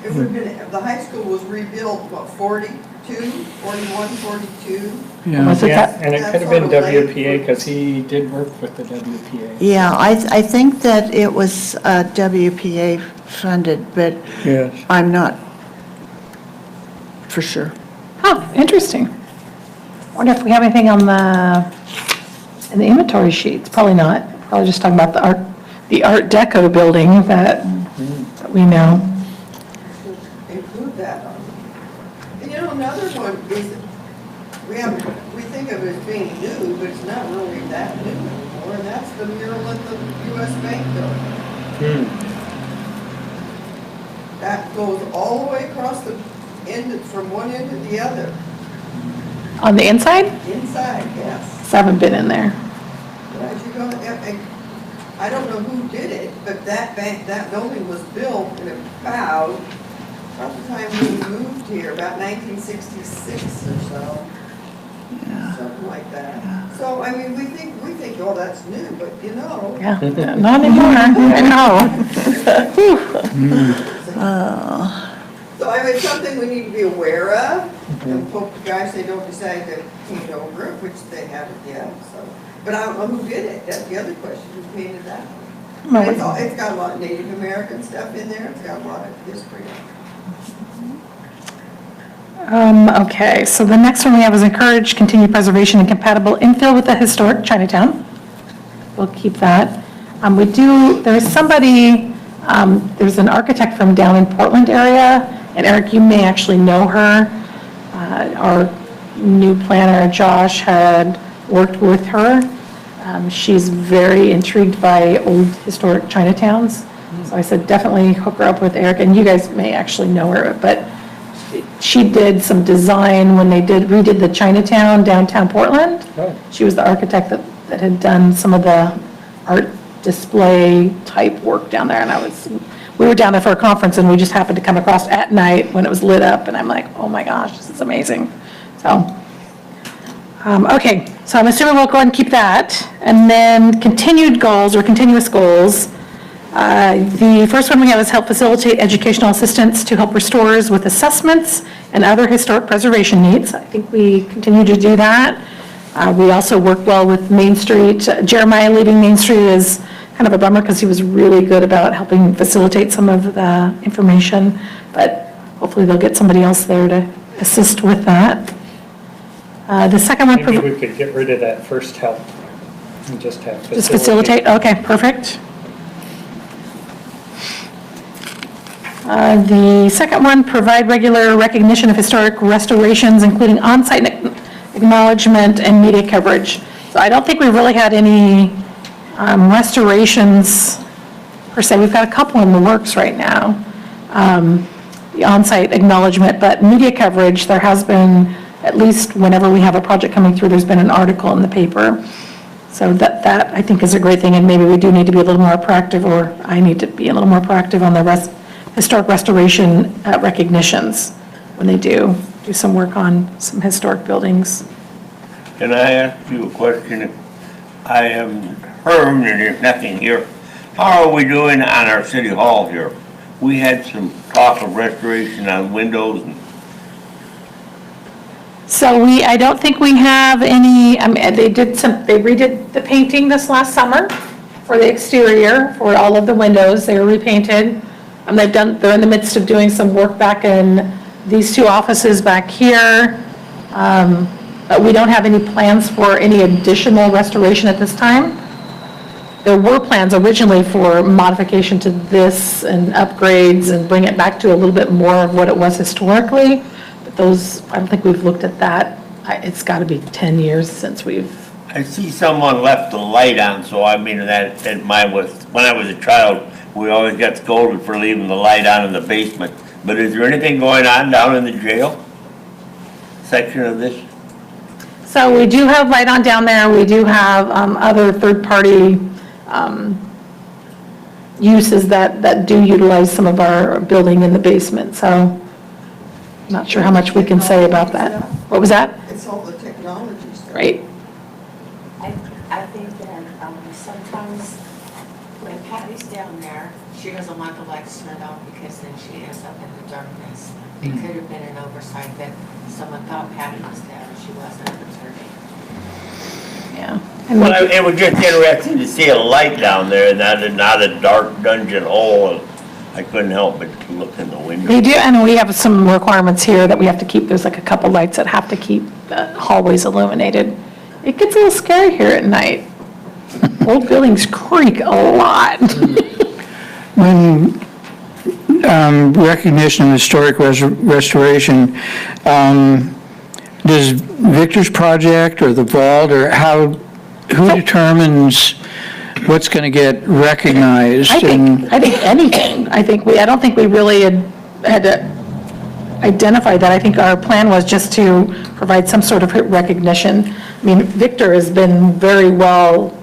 If we're gonna, if the high school was rebuilt, what, 42, 41, 42? Yeah, Was it Yeah, that? and it That's could have been sort of late. WPA, because he did work with the WPA. Yeah, I think that it was WPA funded, but yes. I'm not for sure. Oh, interesting. Wonder if we have anything on in the inventory sheets. Probably not. Probably just talking about the Art Deco building that we know. Include that on. And another one is, we think of it as being new, but it's not really that new anymore, and that's the mural at the US Bank building. That goes all the way across the end, from one end to the other, On the inside? inside, yes. So I haven't been in there. But as you go, I don't know who did it, but that building was built in about the time we moved here, about 1966 or so. Something like that. So, I mean, we think, oh, that's new, but Yeah, not anymore. I know. So I mean, it's something we need to be aware of, and hope the guys, they don't decide to paint over it, which they haven't yet, so. But I don't know who did it, that's the other question, who painted that one? Right. It's got a lot of Native American stuff in there, it's got a lot of history. Okay, so the next one we have is encourage continued preservation and compatible infill with the historic Chinatown. We'll keep that. There's somebody, there's an architect from down in Portland area, and Eric, you may actually know her. Our new planner, Josh, had worked with her. She's very intrigued by old historic Chinatowns. So I said, definitely hook her up with Eric, and you guys may actually know her, but she did some design when they redid the Chinatown downtown Portland. Oh. She was the architect that had done some of the art display type work down there, and we were down there for a conference, and we just happened to come across at night when it was lit up, and I'm like, oh my gosh, this is amazing. So, okay, so I'm assuming we'll go ahead and keep that. And then continued goals or continuous goals. The first one we have is help facilitate educational assistance to help restorers with assessments and other historic preservation needs. I think we continue to do that. We also work well with Main Street. Jeremiah leaving Main Street is kind of a bummer because he was really good about helping facilitate some of the information, but hopefully they'll get somebody else there to assist with that. The second one. Maybe we could get rid of that first help and just have facilitate. Just facilitate, okay, perfect. The second one, provide regular recognition of historic restorations, including on-site acknowledgement and media coverage. So I don't think we've really had any restorations per se. We've got a couple in the works right now, the on-site acknowledgement, but media coverage, there has been, at least whenever we have a project coming through, there's been an article in the paper. So that I think is a great thing, and maybe we do need to be a little more proactive, or I need to be a little more proactive on the historic restoration recognitions when they do some work on some historic buildings. Can I ask you a question? I haven't heard, and there's nothing here. How are we doing on our city hall here? We had some talk of restoration on windows and So I don't think we have any, I mean, they redid the painting this last summer for the exterior, for all of the windows, they were repainted. They're in the midst of doing some work back in these two offices back here. But we don't have any plans for any additional restoration at this time. There were plans originally for modification to this and upgrades and bring it back to a little bit more of what it was historically. But those, I don't think we've looked at that. It's got to be 10 years since we've, I see someone left the light on, so I mean, that mine was, when I was a child, we always got scolded for leaving the light on in the basement. But is there anything going on down in the jail section of this? so we do have light on down there. We do have other third-party uses that do utilize some of our building in the basement. So not sure how much we can say about that. What was that? It's all the technology stuff. Right. I think that sometimes when Patty's down there, she doesn't want the lights turned on because then she ends up in the darkness. It could have been an oversight that someone thought Patty was there and she wasn't returning. Yeah. And Well, it was just interesting to see a light down there, not a dark dungeon hole. I couldn't help but look in the window. they do, and we have some requirements here that we have to keep. There's like a couple lights that have to keep the hallways illuminated. It gets a little scary here at night. Old buildings creak a lot. When recognition of historic restoration, does Victor's project or the vault, or who determines what's going to get recognized? I think anything. I don't think we really had to identify that. I think our plan was just to provide some sort of recognition. I mean, Victor has been very well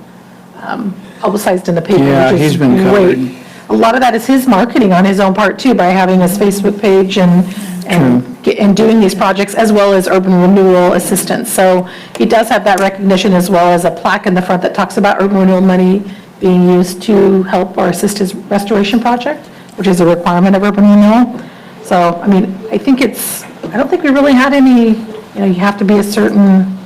publicized in the paper, Yeah, which is he's been great. covered. A lot of that is his marketing on his own part too, by having his Facebook page and doing these projects, as well as urban renewal assistance. So he does have that recognition, as well as a plaque in the front that talks about urban renewal money being used to help or assist his restoration project, which is a requirement of urban renewal. So, I mean, I don't think we really had any, you have to be a certain,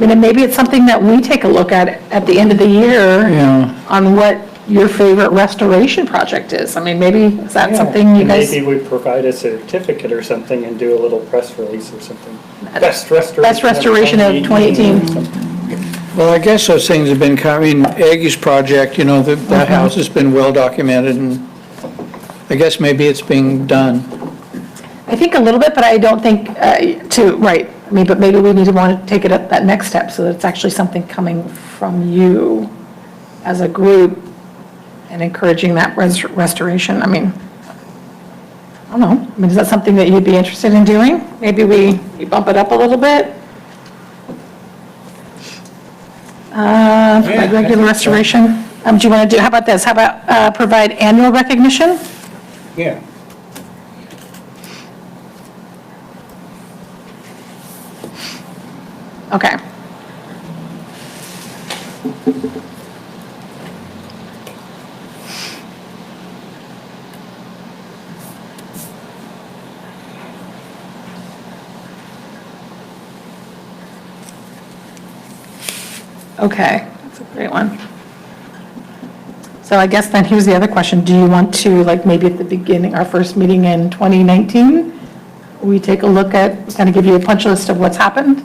and maybe it's something that we take a look at the end of the year Yeah. on what your favorite restoration project is. I mean, maybe, is that something you guys? Maybe we provide a certificate or something and do a little press release or something. Best restoration. Best restoration of 2018. Well, I guess those things have been, Aggie's project, that house has been well documented, and I guess maybe it's being done. I think a little bit, but I don't think, right. I mean, but maybe we need to want to take it up that next step, so that it's actually something coming from you as a group and encouraging that restoration. I mean, I don't know. I mean, is that something that you'd be interested in doing? Maybe we bump it up a little bit? Provide regular restoration. Do you want to how about this? How about provide annual recognition? Yeah. Okay. Okay, that's a great one. So I guess then here's the other question. Do you want to, like, maybe at the beginning, our first meeting in 2019, we take a look at, kind of give you a punch list of what's happened,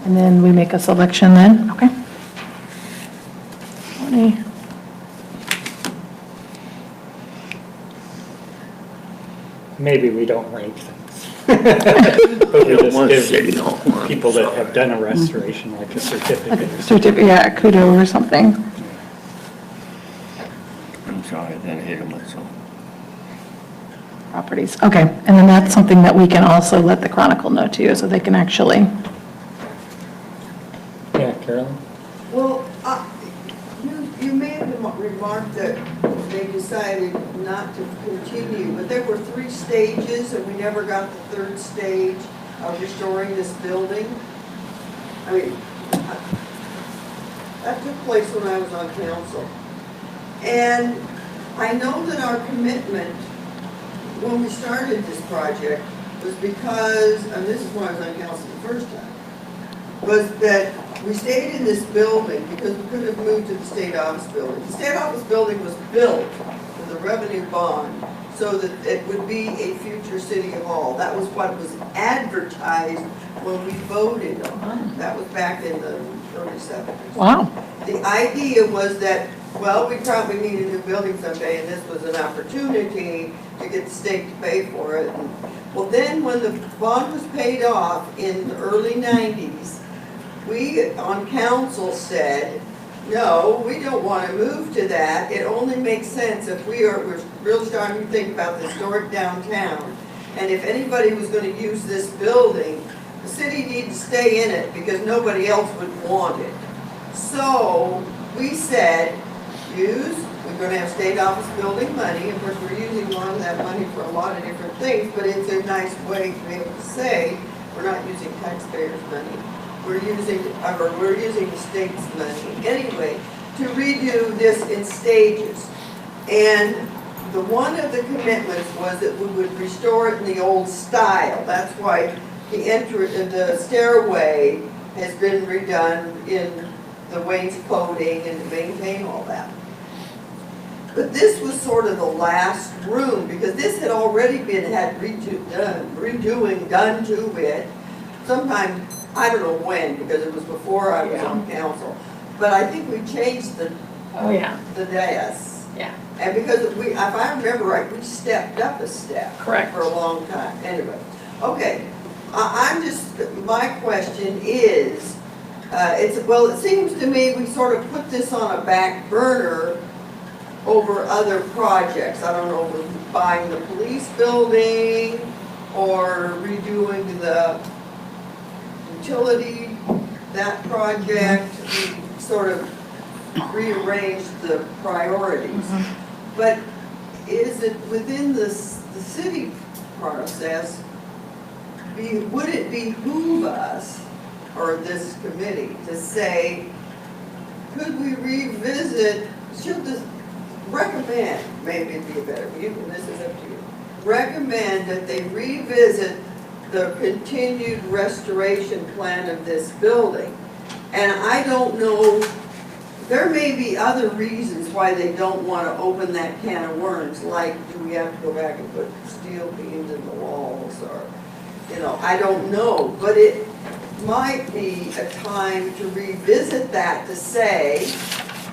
and then we make a selection then? Okay. 20. Maybe we don't rank things. But we just give people that have done a restoration like a certificate or something. Yeah, kudo or something. I'm sorry, then hit him with some. Properties, okay. And then that's something that we can also let the Chronicle know too, so they can actually, Yeah, Carolyn? Well, you may have remarked that they decided not to continue, but there were 3 stages and we never got the 3rd stage of restoring this building. I mean, that took place when I was on council. And I know that our commitment, when we started this project, was because, and this is when I was on council the first time, was that we stayed in this building because we couldn't have moved to the state office building. The state office building was built with a revenue bond so that it would be a future city hall. That was what was advertised when we voted on it. That was back in the early 70s. Wow. The idea was that, well, we probably need a new building someday, and this was an opportunity to get the state to pay for it. And, well, then when the bond was paid off in the early 90s, we on council said, no, we don't want to move to that. It only makes sense if we're really starting to think about the historic downtown. And if anybody was going to use this building, the city needed to stay in it because nobody else would want it. So we said, we're going to have state office building money. Of course, we're using a lot of that money for a lot of different things, but it's a nice way to be able to say, we're not using taxpayers' money. We're using the state's money anyway to redo this in stages. And one of the commitments was that we would restore it in the old style. That's why the stairway has been redone in the wainscoting and to maintain all that. But this was sort of the last room because this had already had redoing done to it sometime, I don't know when, because it was before I was on council. But I think we changed the dais. Yeah. And because if I remember right, we stepped up a step. Correct. For a long time. Anyway, okay. My question is, it seems to me we sort of put this on a back burner over other projects. I don't know, if we're buying the police building or redoing the utility, that project. We sort of rearranged the priorities. But is it within the city process, would it behoove us, or this committee, to say, could we revisit, recommend, maybe it'd be a better, this is up to you, recommend that they revisit the continued restoration plan of this building. And I don't know, there may be other reasons why they don't want to open that can of worms, like do we have to go back and put steel beams in the walls, or, I don't know. But it might be a time to revisit that, to say,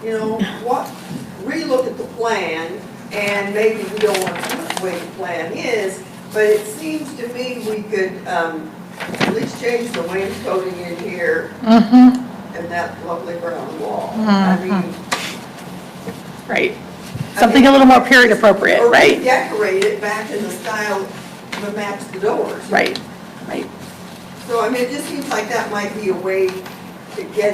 relook at the plan, and maybe we don't want to do the way the plan is, but it seems to me we could at least change the wainscoting in here and that lovely brown wall. I mean, Right. Something a little more period appropriate, or right? decorate it back in the style that match the doors. Right. So, I mean, it just seems like that might be a way to get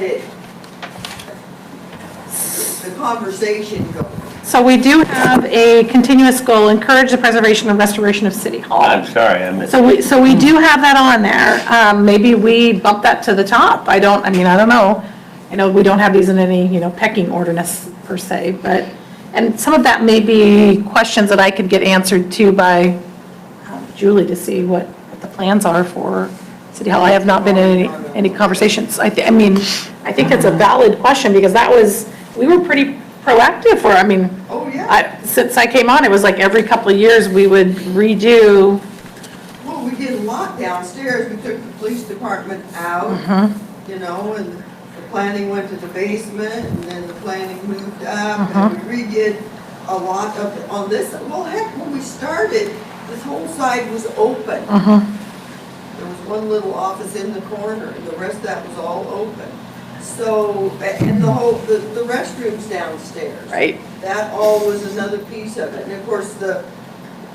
the conversation going. So we do have a continuous goal, encourage the preservation and restoration of City Hall. I'm sorry, I missed. So we do have that on there. Maybe we bump that to the top. I don't know. I know we don't have these in any, pecking order per se, and some of that may be questions that I could get answered to by Julie to see what the plans are for City Hall. I have not been in any conversations. I think that's a valid question because we were pretty proactive Oh, yeah. since I came on, it was like every couple of years we would redo. Well, we did a lot downstairs. We took the police department out, and the planning went to the basement, and then the planning moved up, and we redid a lot on this. Well, heck, when we started, this whole side was open. There was one little office in the corner, and the rest of that was all open. So, and the restrooms downstairs. Right. That all was another piece of it. And of course, then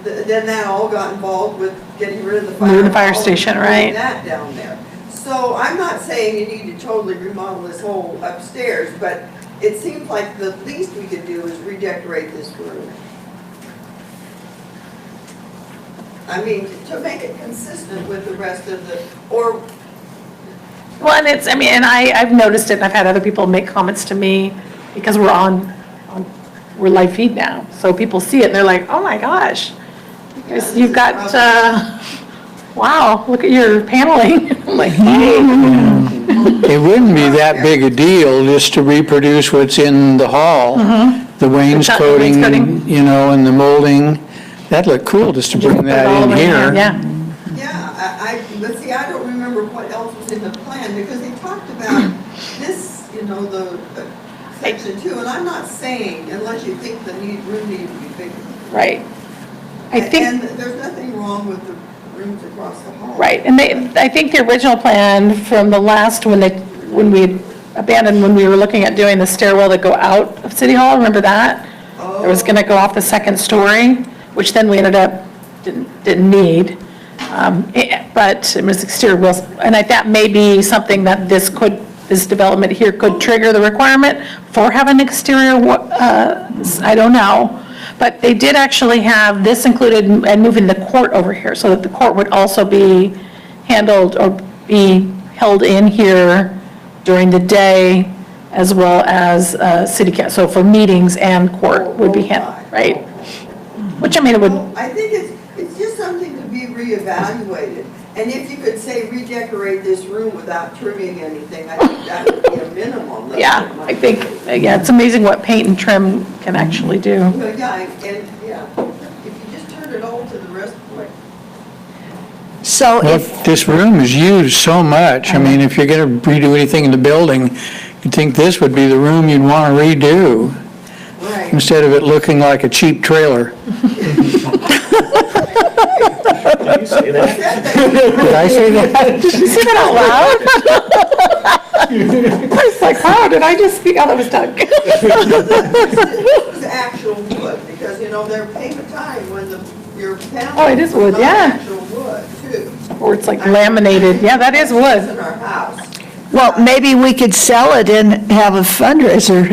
that all got involved with getting rid of the fire. Moving the fire hall station, and putting right. that down there. So I'm not saying you need to totally remodel this whole upstairs, but it seems like the least we could do is redecorate this room. I mean, to make it consistent with the rest of Well, and and I've noticed it, and I've had other people make comments to me, because we're live feed now, so people see it, and they're like, oh my gosh, you've got, wow, look at your paneling. I'm like, hey. It wouldn't be that big a deal just to reproduce what's in the hall. The wainscoting, wainscoting. you know, and the molding. That'd look cool just to bring Put it that all in the way here. Yeah, Yeah, but see, I don't remember what else was in the plan, because they talked about this, you know, the section 2, and I'm not saying, unless you think the room needs to be bigger. right. I think. And there's nothing wrong with the rooms across the hall. Right, and I think the original plan from the last, when we abandoned, when we were looking at doing the stairwell that go out of City Hall, remember that? It was gonna go off the second story, which then we ended up, didn't need. But it was exterior walls, and that may be something that this development here could trigger the requirement for having exterior, I don't know. But they did actually have this included and moving the court over here, so that the court would also be handled or be held in here during the day, as well as city council. So for meetings and court would be handled, right? Which, I mean, it would, Well, I think it's just something to be reevaluated. And if you could say redecorate this room without trimming anything, I think that would be a minimum. yeah, I think, yeah, it's amazing what paint and trim can actually do. Well, yeah, and, yeah, if you just turn it all to the rest, like, So Well, if, this room is used so much. I mean, if you're gonna redo anything in the building, you'd think this would be the room you'd wanna redo, right. instead of it looking like a cheap trailer. Did you say that? Did I say that? Did you say that out loud? I was like, wow, did I just speak? Oh, that was Doug. This is actual wood, because, you know, they're paper time when your panel. Oh, it is wood, yeah. Actual wood, too. Or it's like laminated, yeah, that is It's wood. in our house. well, maybe we could sell it and have a fundraiser.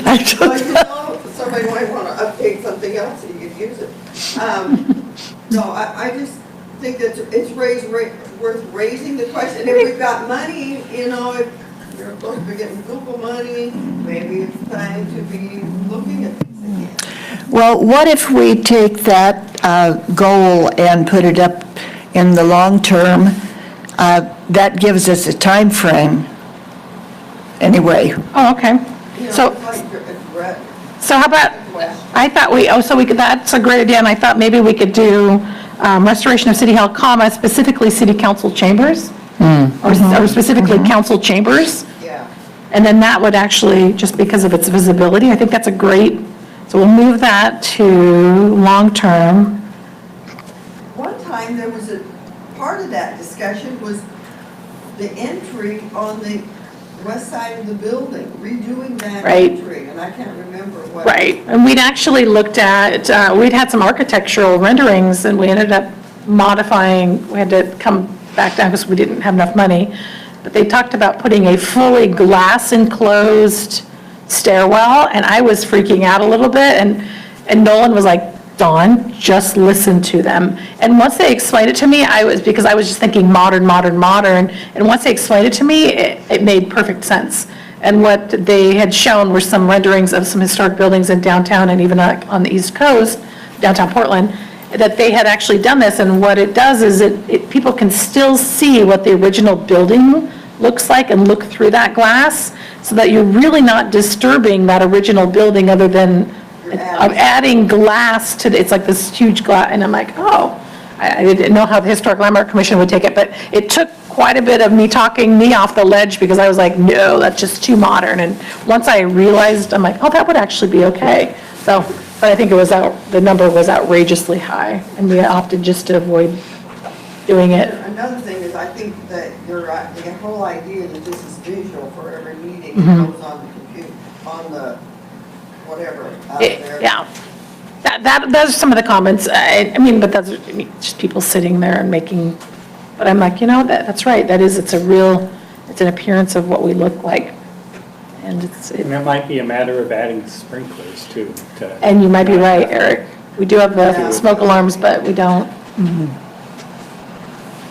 I Well, don't you know, somebody might want to update something else and you could use it. No, I just think that it's worth raising the question. If we've got money, you know, if you're supposed to be getting Google money, maybe it's time to be looking at things again. Well, what if we take that goal and put it up in the long term? That gives us a time frame. Anyway, Oh, okay. You know, So, it's like a red so how about, question. I thought that's a great idea, and I thought maybe we could do restoration of City Hall, comma, specifically city council chambers, or specifically council chambers, Yeah. and then that would actually, just because of its visibility, I think that's a great, so we'll move that to long-term. One time, there was part of that discussion was the entry on the west side of the building, redoing that Right. entry, and I can't remember what. Right, and we'd actually looked at, we'd had some architectural renderings, and we ended up modifying, we had to come back down because we didn't have enough money, but they talked about putting a fully glass-enclosed stairwell, and I was freaking out a little bit, and Nolan was like, Dawn, just listen to them. And once they explained it to me, because I was just thinking modern, modern, modern, and once they explained it to me, it made perfect sense. And what they had shown were some renderings of some historic buildings in downtown and even on the East Coast, downtown Portland, that they had actually done this, and what it does is people can still see what the original building looks like and look through that glass, so that you're really not disturbing that original building other than adding glass to it's like this huge glass, and I'm like, oh, I didn't know how the Historic Landmark Commission would take it, but it took quite a bit of me talking me off the ledge, because I was like, no, that's just too modern, and once I realized, I'm like, oh, that would actually be okay. So, but I think the number was outrageously high, and we opted just to avoid doing it. Another thing is, I think that the whole idea that this is visual for every meeting Mm-hmm. goes on the computer, on the whatever out there. Yeah. Those are some of the comments. I mean, but that's just people sitting there and making, but I'm like, that's right. It's an appearance of what we look like. And And it might be a matter of adding sprinklers too. and you might be right, Eric. We do have the smoke alarms, but we don't.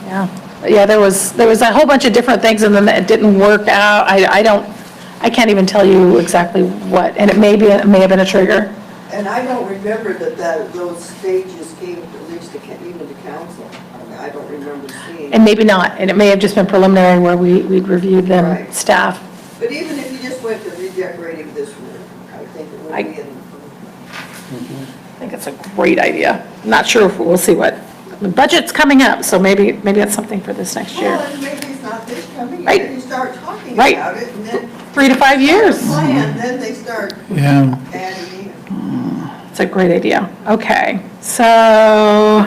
Yeah. But yeah, there was a whole bunch of different things, and then it didn't work out. I can't even tell you exactly what, and it may have been a trigger. And I don't remember that those stages came to to, even to council. I mean, I don't remember seeing. And maybe not, and it may have just been preliminary where we'd reviewed them, Right. staff. But even if you just went to redecorating this room, I think it would I- be an improvement. I think it's a great idea. Not sure if we'll see what, the budget's coming up, so maybe that's something for this next year. Well, and maybe it's not this coming Right. year, you start talking Right. about it, and then 3 to 5 years. plan, then they start Yeah. adding in. It's a great idea. Okay, so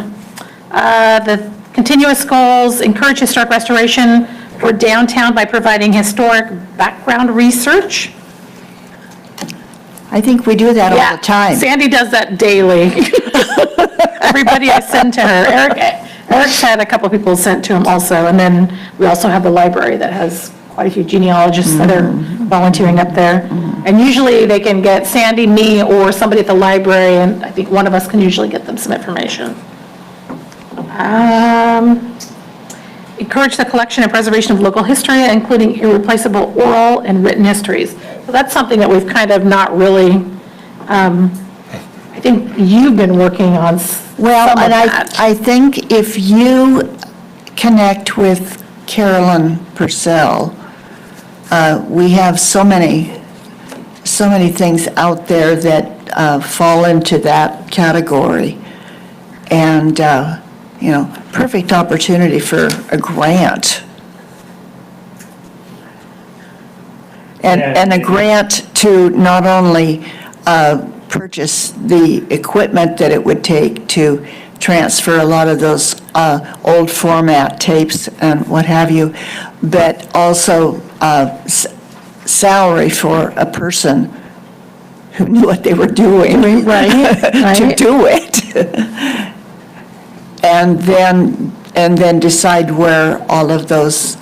the continuous goals, encourage historic restoration for downtown by providing historic background research. I think we do that all Yeah, the time. Sandy does that daily. Everybody I send to her. Eric's had a couple people sent to him also, and then we also have the library that has quite a few genealogists that are volunteering up there. And usually they can get Sandy, me, or somebody at the library, and I think one of us can usually get them some information. Encourage the collection and preservation of local history, including irreplaceable oral and written histories. So that's something that we've kind of not really, I think you've been working on Well, some of and that. I think if you connect with Carolyn Purcell, we have so many things out there that fall into that category. And, perfect opportunity for a grant. And a grant to not only purchase the equipment that it would take to transfer a lot of those old format tapes and what have you, but also salary for a person who knew what they were doing. Right, To right. do it. And then decide where all of those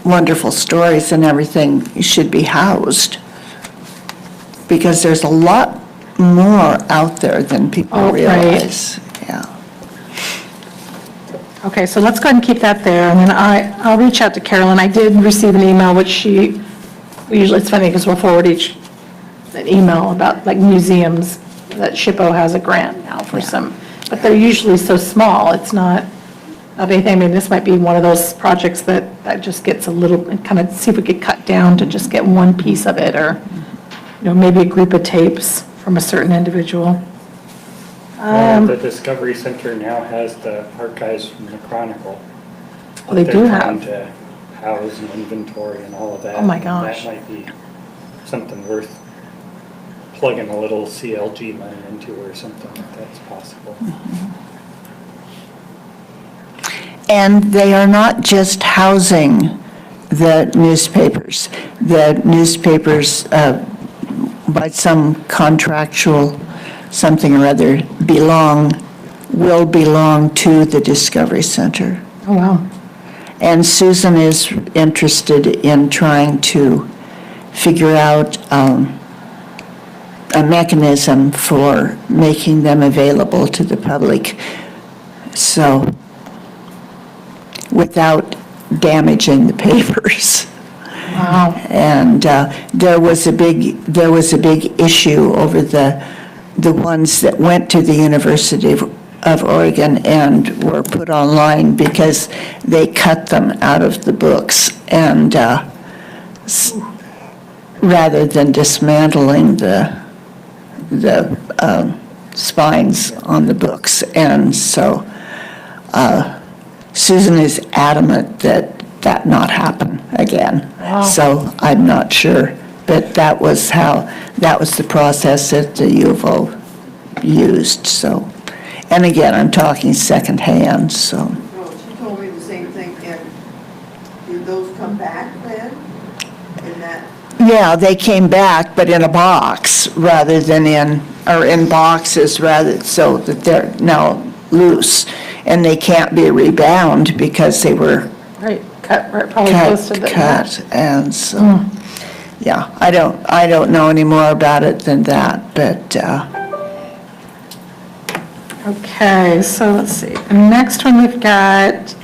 wonderful stories and everything should be housed. Because there's a lot more out there than people Oh, right. realize. Yeah. Okay, so let's go ahead and keep that there, and then I'll reach out to Carolyn. I did receive an email, which it's funny because we'll forward an email about like museums, that SHPO has a grant now for some, but they're usually so small, it's not anything. I mean, this might be one of those projects that just gets a little, and kind of see if we could cut down to just get one piece of it, or, maybe a group of tapes from a certain individual. The Discovery Center now has the archives from the Chronicle. Oh, they that do they're have. trying to house and inventory and all of that. Oh, my gosh. That might be something worth plugging a little CLG money into or something if that's possible. And they are not just housing the newspapers. The newspapers, by some contractual something or other, will belong to the Discovery Center. Oh, wow. And Susan is interested in trying to figure out a mechanism for making them available to the public, so, without damaging the papers. Wow. And there was a big issue over the ones that went to the University of Oregon and were put online because they cut them out of the books, and rather than dismantling the spines on the books. And so Susan is adamant that not happen again. Wow. So I'm not sure, but that was the process that the U of O used, so. And again, I'm talking secondhand, so. Well, she told me the same thing, and did those come back then? In that, Yeah, they came back, but in a box rather than in boxes rather, so that they're now loose. And they can't be rebound because they were Right, cut, right, probably close to the. cut, and so, yeah, I don't know any more about it than that, but, Okay, so let's see. The next one we've got,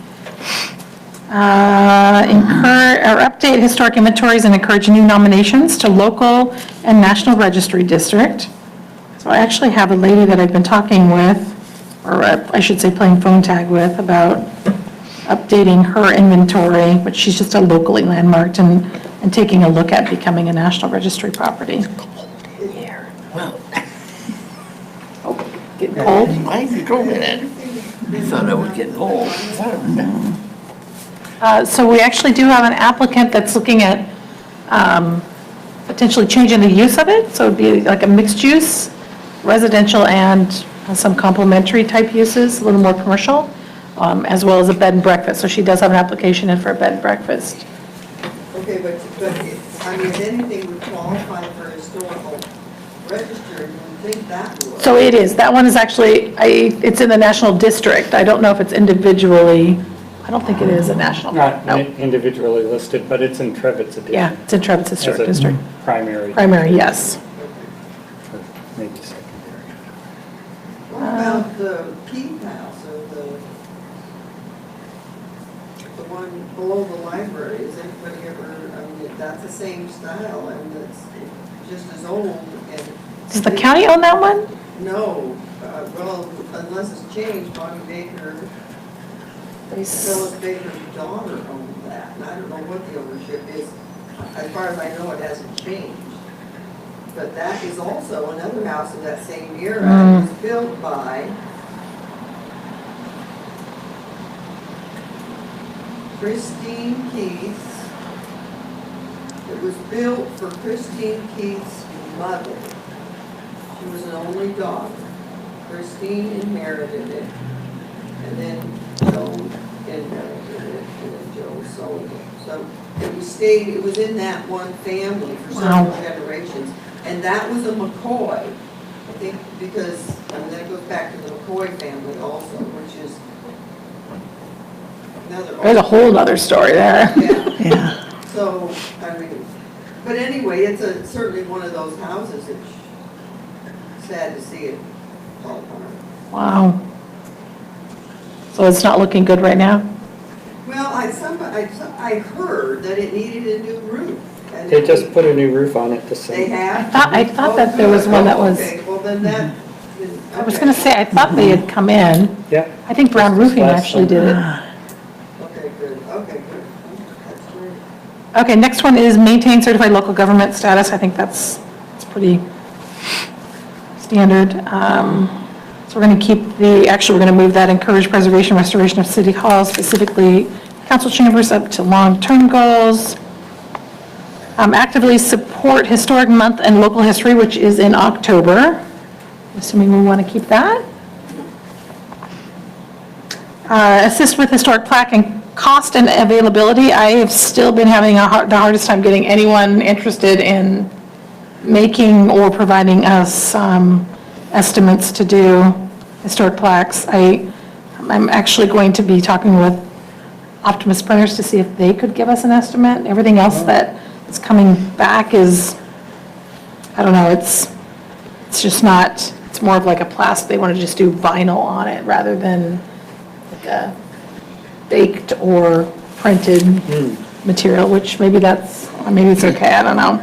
update historic inventories and encourage new nominations to local and national registry district. So I actually have a lady that I've been talking with, or I should say playing phone tag with about updating her inventory, which she's just a locally landmarked, and taking a look at becoming a National Registry property. Well, Getting cold? I told me that. I thought I was getting old. So we actually do have an applicant that's looking at potentially changing the use of it, so it'd be like a mixed use, residential and some complementary type uses, a little more commercial, as well as a bed and breakfast. So she does have an application in for a bed and breakfast. Okay, but I mean, if anything would qualify for historical register, you would think that would. So it is, that one is actually, it's in the national district. I don't know if it's individually, I don't think it is a national. Not No. individually listed, but it's in Trevitt's edition. Yeah, it's in Trevitt's as Historic a District. Primary, Primary, yes. or maybe secondary. What about the Keith House or the one below the library? Is anybody ever, I mean, that's the same style and it's just as old and. Does the county own that one? No, well, unless it's changed, Bonnie Baker, They- Phyllis Baker's daughter owned that, and I don't know what the ownership is. As far as I know, it hasn't changed. But that is also another house of that same era. It was built by Christine Keith's. It was built for Christine Keith's mother. She was an only daughter. Christine inherited it, and then Joe inherited it, and then Joe sold it. So it was in that one family for several generations. And that was a McCoy, I think, because, and then it goes back to the McCoy family also, which is another. There's a whole other story there. Yeah, Yeah. so, I mean, but anyway, it's certainly one of those houses that's sad to see it fall apart. Wow. So it's not looking good right now? Well, I heard that it needed a new roof. and They just put a new roof on it this They summer. have? I thought that there was one that was, Okay, well then that. I was gonna say, I thought they had come in. Yeah, I think Brown Roofing actually did it. Okay, good, that's great. Okay, next one is maintain certified local government status. I think that's pretty standard. So we're going to keep we're going to move that encourage preservation, restoration of city halls, specifically council chambers up to long-term goals. Actively support Historic Month and Local History, which is in October. Assuming we want to keep that. Assist with historic plaque and cost and availability. I have still been having the hardest time getting anyone interested in making or providing us estimates to do historic plaques. I'm actually going to be talking with Optimus Printers to see if they could give us an estimate. Everything else that is coming back is, I don't know, it's just not, it's more of like a plastic, they want to just do vinyl on it rather than like a baked or printed material, which maybe it's okay, I don't know.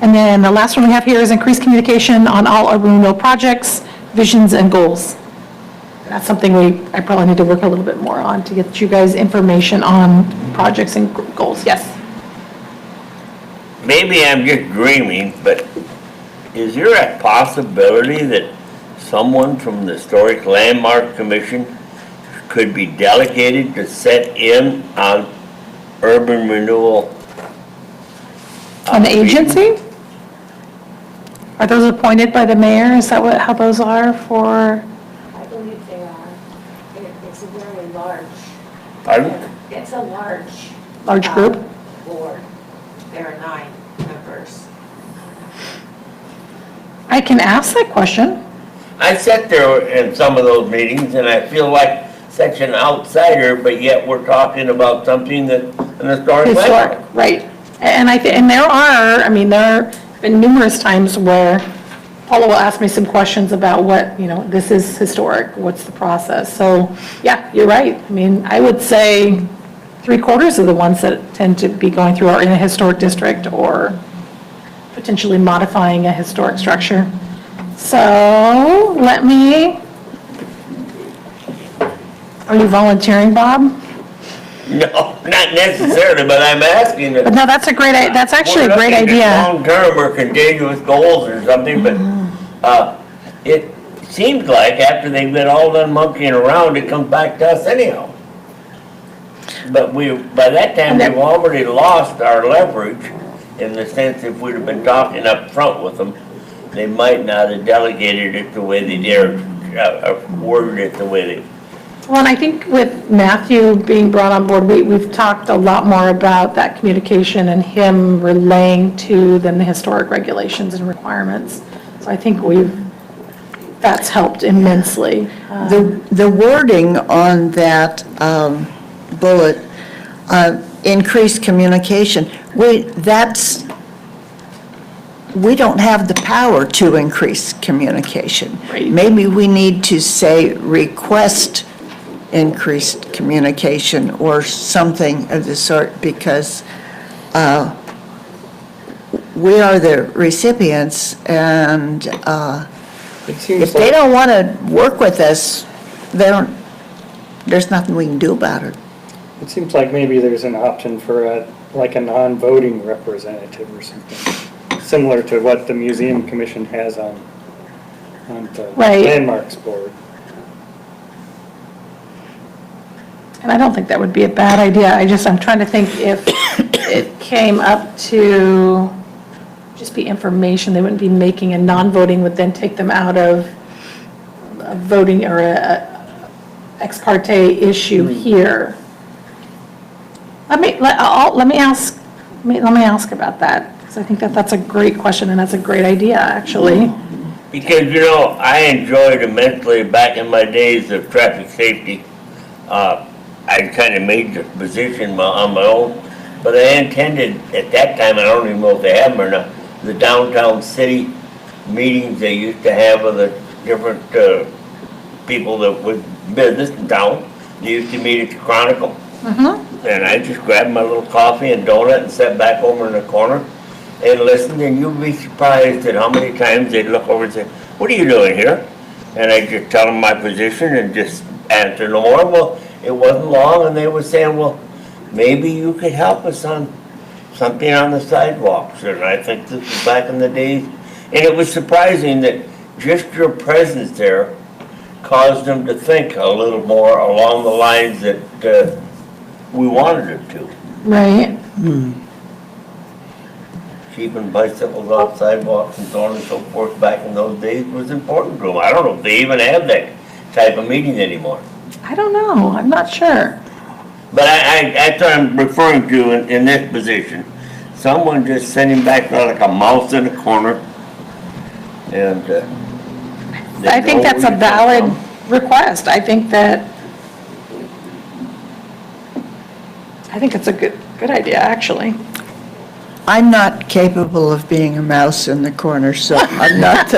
And then the last one we have here is increased communication on all urban renewal projects, visions, and goals. That's something I probably need to work a little bit more on to get you guys information on projects and goals. Yes? Maybe I'm just dreaming, but is there a possibility that someone from the Historic Landmark Commission could be delegated to set in on urban renewal? An agency? Are those appointed by the mayor? Is that how those are for? I believe they are. It's a very large. Pardon? It's a large. Large group? Board. There are 9 members. I can ask that question. I sat there in some of those meetings and I feel like such an outsider, but yet we're talking about something that an historic landmark. Historic, right. And there have been numerous times where Paula will ask me some questions about what, this is historic, what's the process? So, yeah, you're right. I mean, I would say 3/4 of the ones that tend to be going through are in a historic district or potentially modifying a historic structure. So are you volunteering, Bob? No, not necessarily, but I'm asking. But no, that's actually a great We're looking at idea. long-term or continuous goals or something, but, it seems like after they've been all done monkeying around, it comes back to us anyhow. But by that time, we've already lost our leverage in the sense if we'd have been talking up front with them, they might not have delegated it the way they did, or worded it the way they. Well, and I think with Matthew being brought on board, we've talked a lot more about that communication and him relaying to them the historic regulations and requirements. So I think that's helped immensely. The wording on that bullet, increased communication, we don't have the power to increase communication. Right. Maybe we need to say request increased communication or something of the sort, because we are the recipients, and It seems if they like, don't want to work with us, there's nothing we can do about it. it seems like maybe there's an option for a non-voting representative or something, similar to what the Museum Commission has on the Right. Landmarks Board. And I don't think that would be a bad idea. I'm trying to think if it came up to just be information, they wouldn't be making a non-voting, would then take them out of a voting or a ex parte issue here. Let me ask about that, because I think that's a great question, and that's a great idea, actually. Because, I enjoyed immensely back in my days of traffic safety. I kind of made the position on my own, but I intended at that time, I don't even know if they have them or not, the downtown city meetings they used to have with the different people that was business in town. They used to meet at the Chronicle. And I just grabbed my little coffee and donut and sat back over in the corner and listened, and you'd be surprised at how many times they'd look over and say, "What are you doing here?" And I'd just tell them my position and just answer no more. Well, it wasn't long, and they were saying, "Well, maybe you could help us on something on the sidewalks." And I think this was back in the days. And it was surprising that just your presence there caused them to think a little more along the lines that we wanted it to. Right. Keeping bicycles off sidewalks and so on and so forth back in those days was important to them. I don't know if they even have that type of meeting anymore. I don't know, I'm not sure. But that's what I'm referring to in this position. Someone just sitting back there like a mouse in a corner, and I think that's a valid request. I think it's a good idea, actually. I'm not capable of being a mouse in the corner, so I'm not,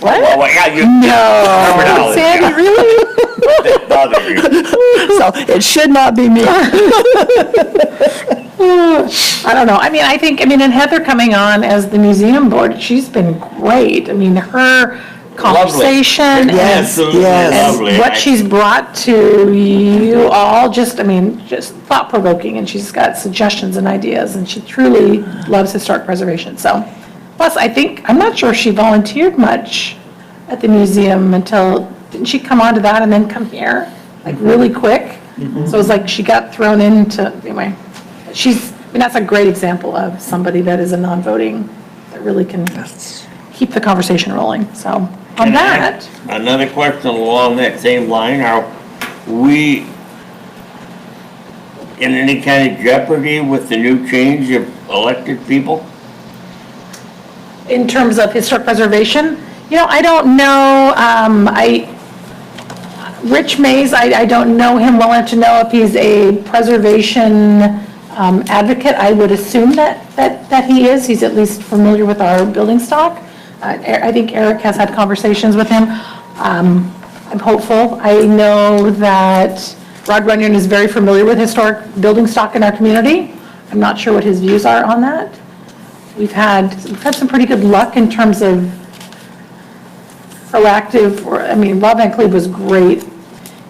What? Well, yeah, you. No. Sandy, really? That bothers you. so it should not be me. I don't know. And Heather coming on as the museum board, she's been great. Her conversation Yes, Absolutely yes. lovely. and what she's brought to you all, just thought provoking, and she's got suggestions and ideas, and she truly loves historic preservation. So, plus I'm not sure she volunteered much at the museum didn't she come onto that and then come here, really quick? So it was like she got thrown into, anyway, that's a great example of somebody that is a non-voting, that really can keep the conversation rolling, so, on And that. Another question along that same line, are we in any kind of jeopardy with the new change of elected people? In terms of historic preservation, I don't know, Rich Mays, I don't know him well enough to know if he's a preservation advocate. I would assume that he is. He's at least familiar with our building stock. I think Eric has had conversations with him. I'm hopeful. I know that Rod Runyon is very familiar with historic building stock in our community. I'm not sure what his views are on that. we've had some pretty good luck in terms of proactive, Rob Van Cleve was great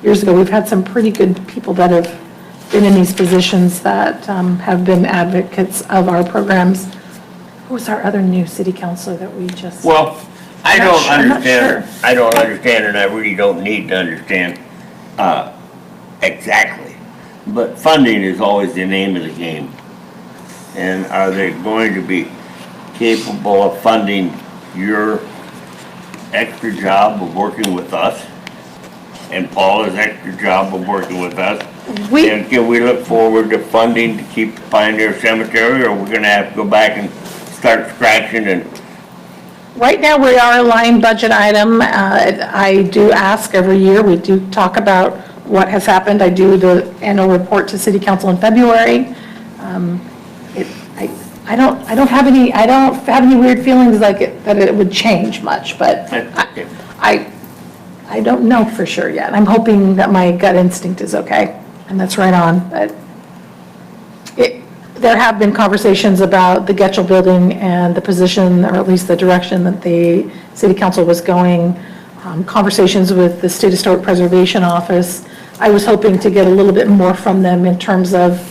years ago. We've had some pretty good people that have been in these positions that have been advocates of our programs. Who was our other new city councilor that we just? Well, I I'm not don't sure- I'm not understand, sure. I don't understand, and I really don't need to understand, exactly. But funding is always the name of the game. And are they going to be capable of funding your extra job of working with us? And Paula's extra job of working with us? We- And can we look forward to funding to keep the Pioneer Cemetery, or we're gonna have to go back and start scratching and Right now, we are a line budget item. I do ask every year, we do talk about what has happened. I do the annual report to city council in February. I don't have any weird feelings like that it would change much, but I don't know for sure yet. I'm hoping that my gut instinct is okay, and that's right on, but there have been conversations about the Getchell building and the position, or at least the direction that the city council was going, conversations with the State Historic Preservation Office. I was hoping to get a little bit more from them in terms of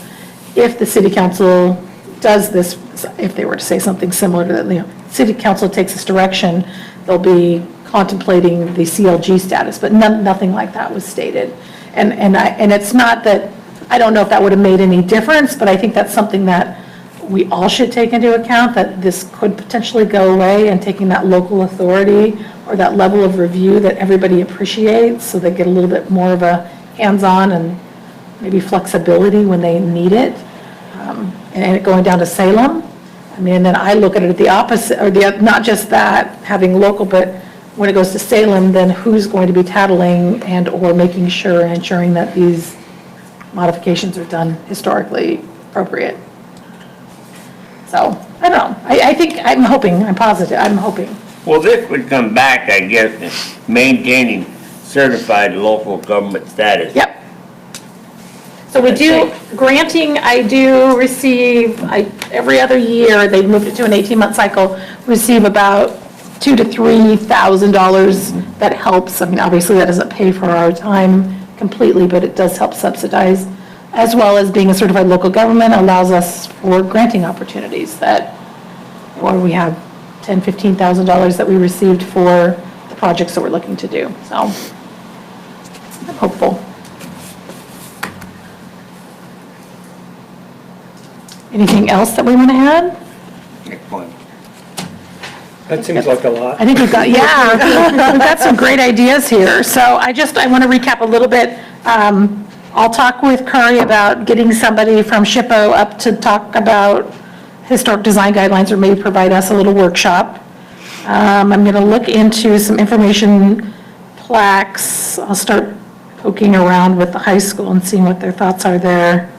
if the city council does this, if they were to say something similar to that, city council takes this direction, they'll be contemplating the CLG status, but nothing like that was stated. And it's not that, I don't know if that would have made any difference, but I think that's something that we all should take into account, that this could potentially go away, and taking that local authority or that level of review that everybody appreciates, so they get a little bit more of a hands-on and maybe flexibility when they need it. And it going down to Salem. And then I look at it at the opposite, or not just that, having local, but when it goes to Salem, then who's going to be tattling and/or making sure and ensuring that these modifications are done historically appropriate. So, I don't know. I think, I'm hoping, I'm positive, I'm hoping. Well, this would come back, I guess, to maintaining certified local government status. Yep. So we do, granting, I do receive, every other year, they've moved it to an 18-month cycle, receive about $2,000 to $3,000 that helps. Obviously, that doesn't pay for our time completely, but it does help subsidize, as well as being a certified local government allows us for granting opportunities that, or we have $10,000, $15,000 that we received for the projects that we're looking to do. So I'm hopeful. Anything else that we want to add? Next one. That seems like a lot. I think we've got, we've got some great ideas here. So I want to recap a little bit. I'll talk with Curry about getting somebody from SHPO up to talk about historic design guidelines, or maybe provide us a little workshop. I'm going to look into some information plaques. I'll start poking around with the high school and seeing what their thoughts are there.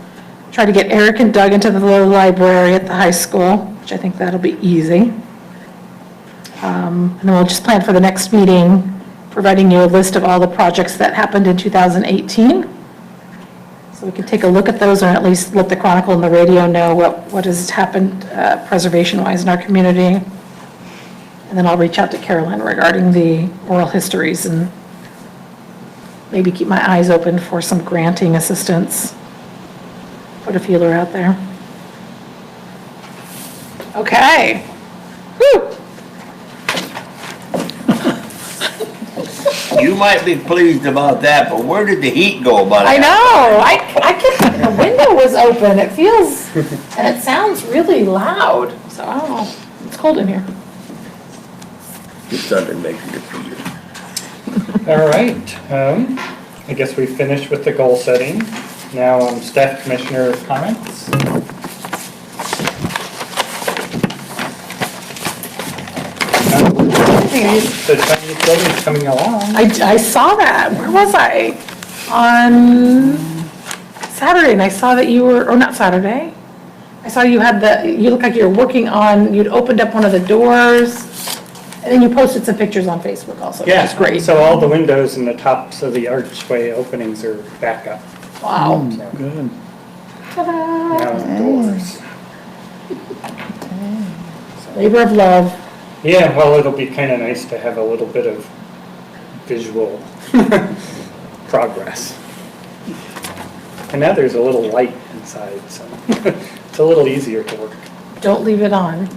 Try to get Eric and Doug into the library at the high school, which I think that'll be easy. And then we'll just plan for the next meeting, providing you a list of all the projects that happened in 2018. So we can take a look at those, or at least let the Chronicle and the radio know what has happened preservation-wise in our community. And then I'll reach out to Carolyn regarding the oral histories, and maybe keep my eyes open for some granting assistance. Put a feeler out there. Okay. Whew. You might be pleased about that, but where did the heat go about I it? know, I kept, the window was open, it feels, and it sounds really loud, so I don't know, it's cold in here. It's started making it for you. All right, I guess we finished with the goal setting. Now, staff commissioner comments. The Chinese building's coming along. I saw that, where was I? On Saturday, and I saw that you were, or not Saturday, I saw you had you looked like you were working on, you'd opened up one of the doors, and then you posted some pictures on Facebook also, which is great. So all the windows and the tops of the archway openings are back up. Wow. Good. Ta-da. Now the doors. Labor of love. Yeah, well, it'll be kind of nice to have a little bit of visual progress. And now there's a little light inside, so it's a little easier to work. Don't leave it on.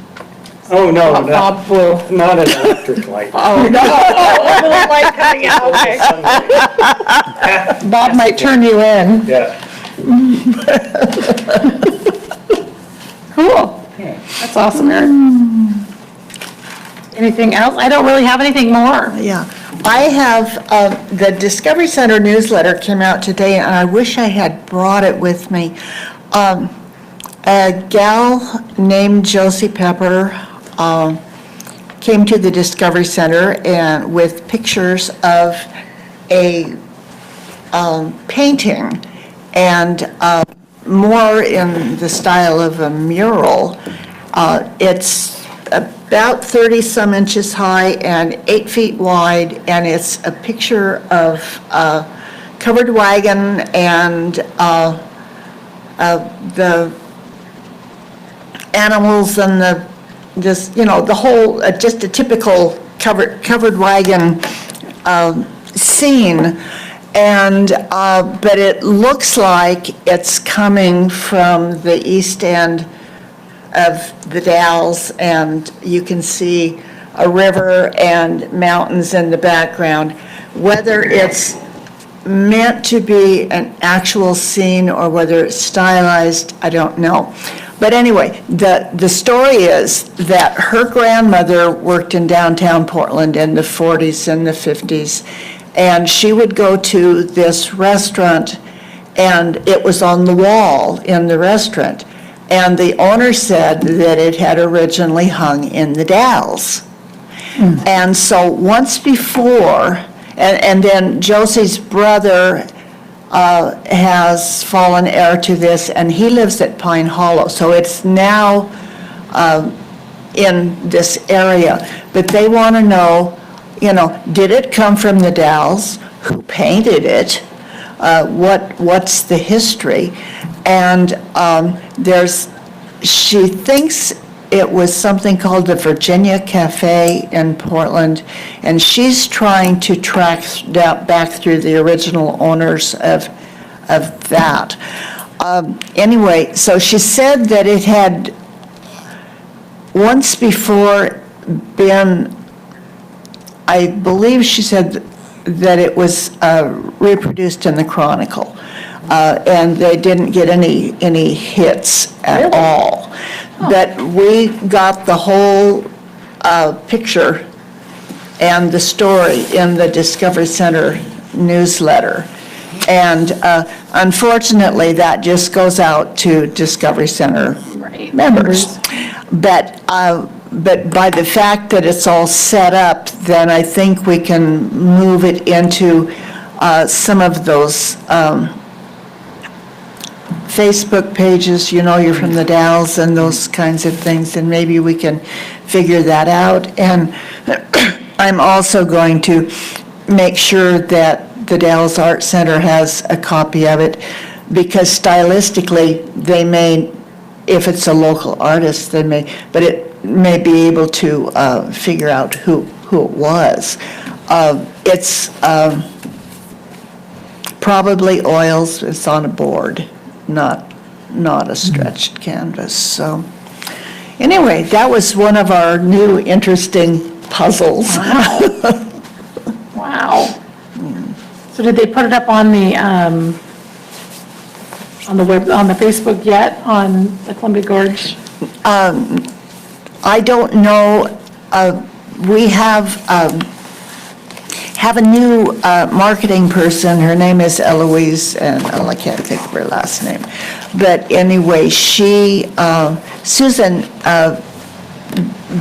Oh, no, Bob will. not an electric light. Oh, no. A little light coming out, okay. Sunlight. Bob might turn you in. Yeah. Cool. Yeah. That's awesome, Eric. Anything else? I don't really have anything more. Yeah, I have, the Discovery Center newsletter came out today, and I wish I had brought it with me. A gal named Josie Pepper came to the Discovery Center and with pictures of a painting and more in the style of a mural. It's about 30-some inches high and 8 feet wide, and it's a picture of a covered wagon and the animals and the whole, just a typical covered wagon scene. And, but it looks like it's coming from the east end of the Dalles, and you can see a river and mountains in the background. Whether it's meant to be an actual scene or whether it's stylized, I don't know. But anyway, the story is that her grandmother worked in downtown Portland in the 40s and the 50s, and she would go to this restaurant, and it was on the wall in the restaurant. And the owner said that it had originally hung in the Dalles. And so once before, and then Josie's brother has fallen heir to this, and he lives at Pine Hollow. So it's now in this area. But they want to know, did it come from the Dalles? Who painted it? What's the history? And she thinks it was something called the Virginia Cafe in Portland, and she's trying to track back through the original owners of that. Anyway, so she said that it had once before been, I believe she said that it was reproduced in the Chronicle. And they didn't get any hits at all. But we got the whole picture and the story in the Discovery Center newsletter. And unfortunately, that just goes out to Discovery Center members. But by the fact that it's all set up, then I think we can move it into some of those Facebook pages, you're from the Dalles and those kinds of things, and maybe we can figure that out. And I'm also going to make sure that the Dalles Art Center has a copy of it, because stylistically, they may, if it's a local artist, they may, but it may be able to figure out who it was. It's probably oils, it's on a board. Not a stretched canvas. So anyway, that was one of our new interesting puzzles. Wow. So did they put it up on the web, on the Facebook yet, on the Columbia Gorge? I don't know. We have a new marketing person. Her name is Eloise, and I can't think of her last name. But anyway, Susan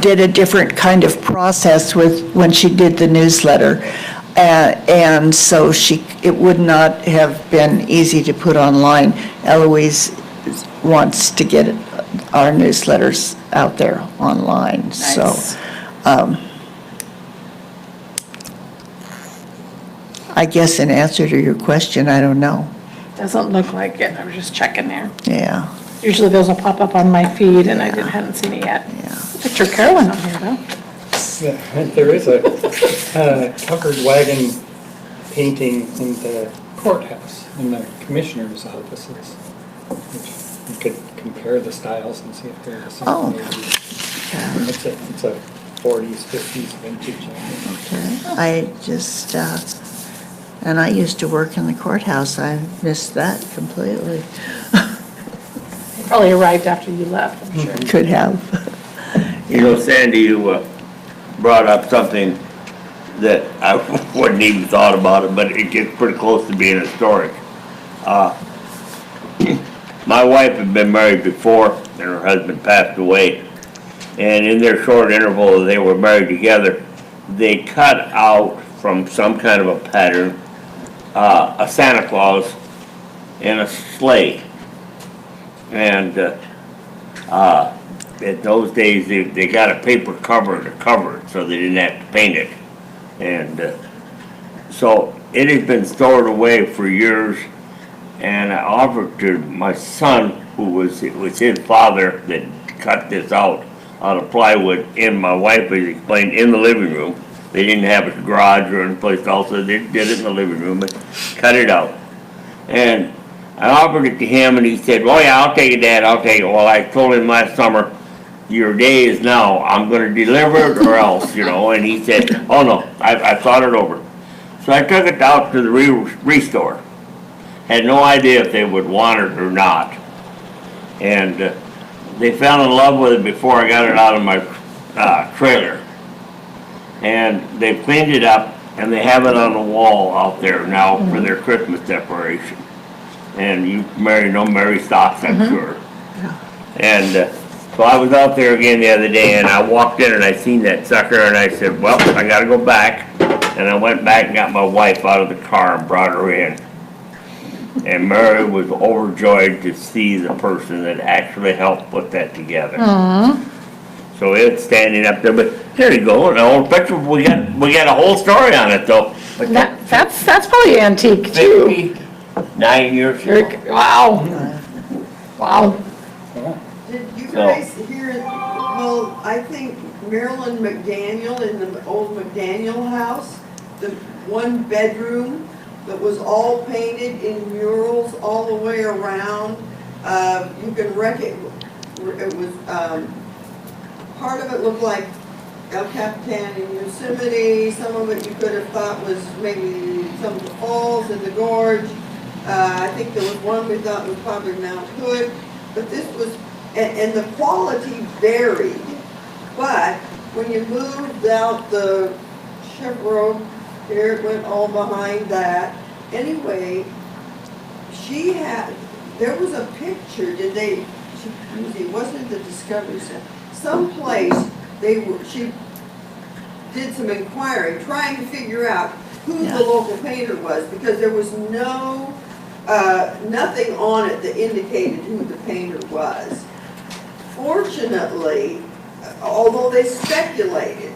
did a different kind of process when she did the newsletter. And so it would not have been easy to put online. Eloise wants to get our newsletters out there online. Nice. So I guess in answer to your question, I don't know. Doesn't look like it, I was just checking there. Yeah. Usually those will pop up on my feed, and hadn't seen it yet. Yeah. Picture of Carolyn on here, though. Yeah, there is a covered wagon painting in the courthouse, in the commissioner's offices, which you could compare the styles and see if they're the same. Oh. maybe. It's a 40s, 50s vintage, I think. Okay. I just, and I used to work in the courthouse. I missed that completely. It probably arrived after you left, I'm sure. Could have. You know, Sandy, you brought up something that I wouldn't even thought about it, but it gets pretty close to being historic. My wife had been married before, and her husband passed away. And in their short interval that they were married together, they cut out from some kind of a pattern, a Santa Claus and a sleigh. And in those days, they got a paper cover to cover it, so they didn't have to paint it. And so it has been stored away for years, and I offered to my son, it was his father that cut this out of plywood, and my wife has explained, in the living room. They didn't have a garage or any place else, so they did it in the living room and cut it out. And I offered it to him, and he said, "Well, yeah, I'll take it, Dad, I'll take it." Well, I told him last summer, "Your day is now. I'm gonna deliver it or else," you know, and he said, "Oh, no, I thought it over." So I took it out to the restore. Had no idea if they would want it or not. And they fell in love with it before I got it out of my trailer. And they've cleaned it up, and they have it on the wall out there now for their Christmas decoration. And you no Mary stocks, I'm sure. And so I was out there again the other day, and I walked in and I seen that sucker, and I said, "Well, I gotta go back." And I went back and got my wife out of the car and brought her in. And Mary was overjoyed to see the person that actually helped put that together. So it's standing up there, but there you go, an old picture. We got a whole story on it though. But That's probably antique, too. 59 years ago. Wow. Wow. Did you guys hear, well, I think Marilyn McDaniel in the old McDaniel house, the one bedroom that was all painted in murals all the way around, you can it was, part of it looked like El Capitan in Yosemite, some of it you could have thought was maybe some of the falls in the gorge. I think there was one we thought was probably Mount Hood, but this was, and the quality varied. But when you moved out the Chevrolet, here it went all behind that. Anyway, there was a picture, it wasn't the Discovery Center, someplace she did some inquiry, trying to figure out who the local painter was, because there was nothing on it that indicated who the painter was. Fortunately, although they speculated,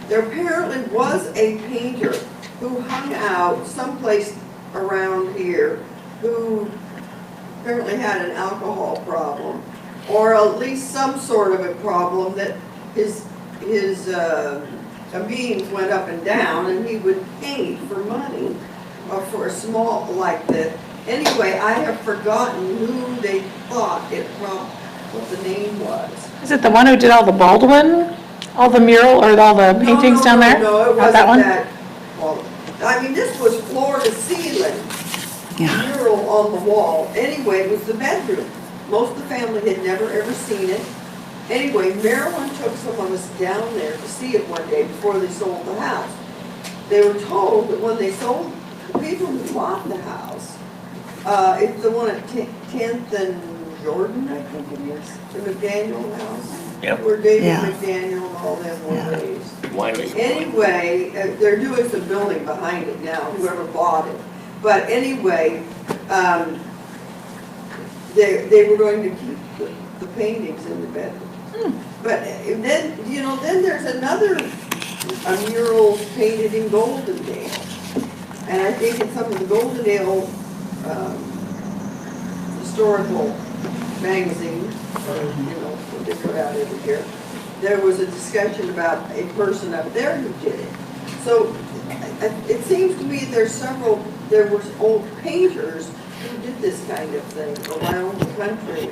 there apparently was a painter who hung out someplace around here who apparently had an alcohol problem, or at least some sort of a problem that his beans went up and down, and he would paint for money, or for a small like that. Anyway, I have forgotten who they thought what the name was. Is it the one who did all the Baldwin? All the mural, or all the paintings down there? No, it Not wasn't that one? that. Well, I mean, this was floor to ceiling mural on the wall. Anyway, it was the bedroom. Most of the family had never ever seen it. Anyway, Marilyn took some of us down there to see it one day before they sold the house. They were told that when they sold, the people who bought the house, it's the one at 10th and Jordan, I think it is, the McDaniel house. Yep. Where David Yeah. McDaniel and all them were raised. Wiley. Anyway, they're doing some building behind it now, whoever bought it. But anyway, they were going to keep the paintings in the bedroom. But then, then there's a mural painted in Goldendale. And I think it's some of the Goldendale historical magazine, that they put out every year, there was a discussion about a person up there who did it. So it seems to me there were old painters who did this kind of thing around the country.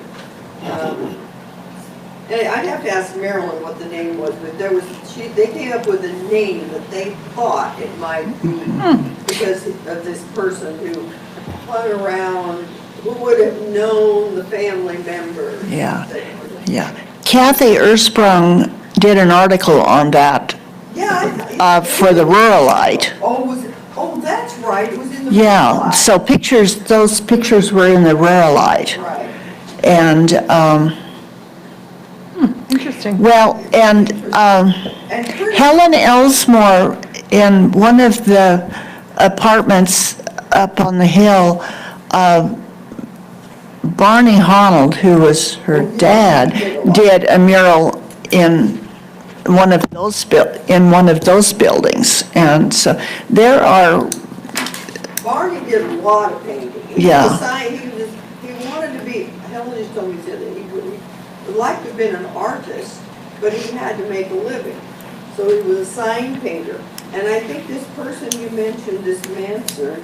And I'd have to ask Marilyn what the name was, but they came up with a name that they thought it might be because of this person who hung around, who would have known the family members. Yeah. Kathy Ersprung did an article on that for the Ruralite. Oh, that's right, it was in the. Yeah, Ruralite. so those pictures were in the Ruralite. Right. And, Interesting. and And pretty- Helen Elsmore, in one of the apartments up on the hill, Barney Honnold, who was her dad, did a mural in one of those buildings. And so there are, Barney did a lot of painting. Yeah. He wanted to be, Helen just told me that he would like to have been an artist, but he had to make a living. So he was a sign painter. And I think this person you mentioned, this Manser,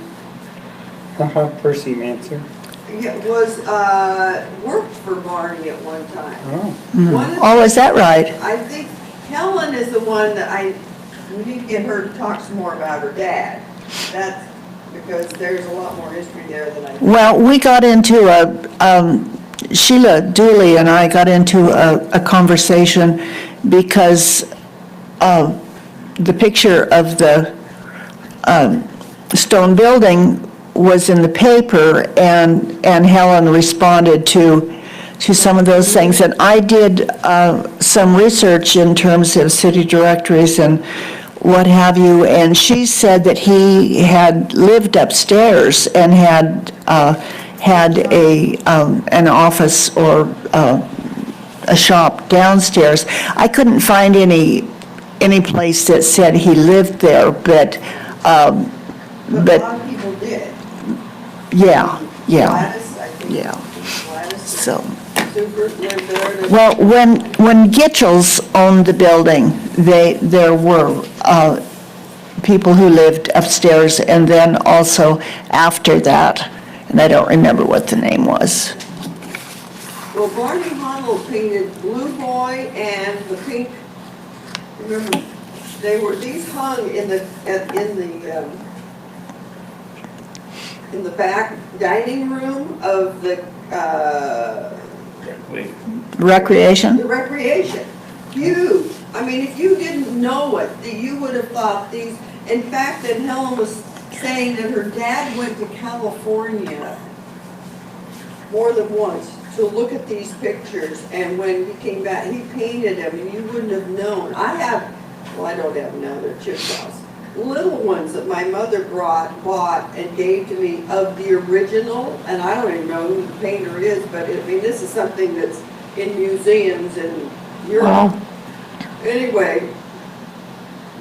Percy Manser. worked for Barney at one time. Oh. is that right? I think Helen is the one that we need to get her to talk some more about her dad. That's because there's a lot more history there than I think. Well, we got into Sheila Dooley and I got into a conversation because the picture of the stone building was in the paper, and Helen responded to some of those things. And I did some research in terms of city directories and what have you, and she said that he had lived upstairs and had an office or a shop downstairs. I couldn't find any place that said he lived there, but But a lot of people did. yeah. Gladys, I think. Yeah. Gladys So, Super lived there. well, when Gitchell's owned the building, there were people who lived upstairs, and then also after that, and I don't remember what the name was. Well, Barney Honnold painted Blue Boy and the pink, remember, these hung in the back dining room of the Recreation? recreation. Huge. I mean, if you didn't know it, you would have thought these, in fact, that Helen was saying that her dad went to California more than once to look at these pictures, and when he came back, he painted them, and you wouldn't have known. I don't have them now, they're Chippewas. Little ones that my mother bought and gave to me of the original, and I don't even know who the painter is, but this is something that's in museums in Europe. Wow. Anyway,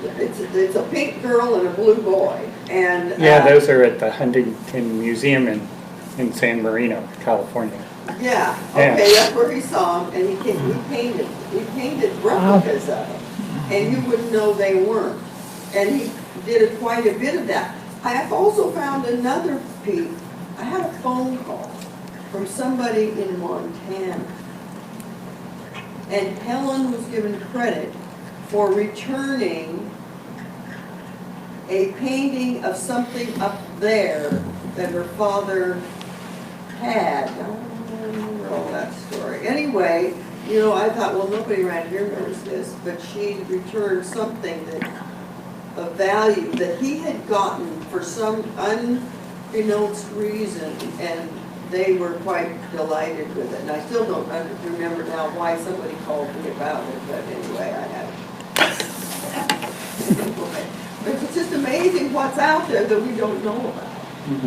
it's a pink girl and a blue boy, and. Yeah, those are at the Huntington Museum in San Marino, California. Yeah, Yeah. okay, that's where he saw them, and he painted replicas of them, and you wouldn't know they weren't. And he did quite a bit of that. I have also found another piece. I had a phone call from somebody in Montana, and Helen was given credit for returning a painting of something up there that her father had. I don't remember all that story. Anyway, I thought, well, nobody around here knows this, but she returned something of value that he had gotten for some unbeknownst reason, and they were quite delighted with it. And I still don't remember now why somebody called me about it, but anyway, I have. But it's just amazing what's out there that we don't know about.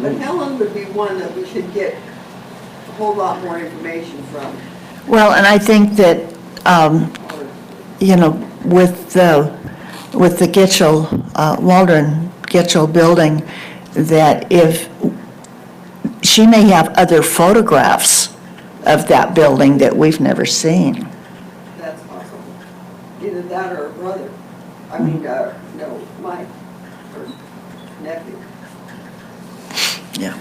But Helen would be one that we should get a whole lot more information from. Well, and I think that, with the Gitchell, Waldron Gitchell building, that if she may have other photographs of that building that we've never seen. That's possible. Either that or a brother. I mean, no, Mike, or nephew. Yeah.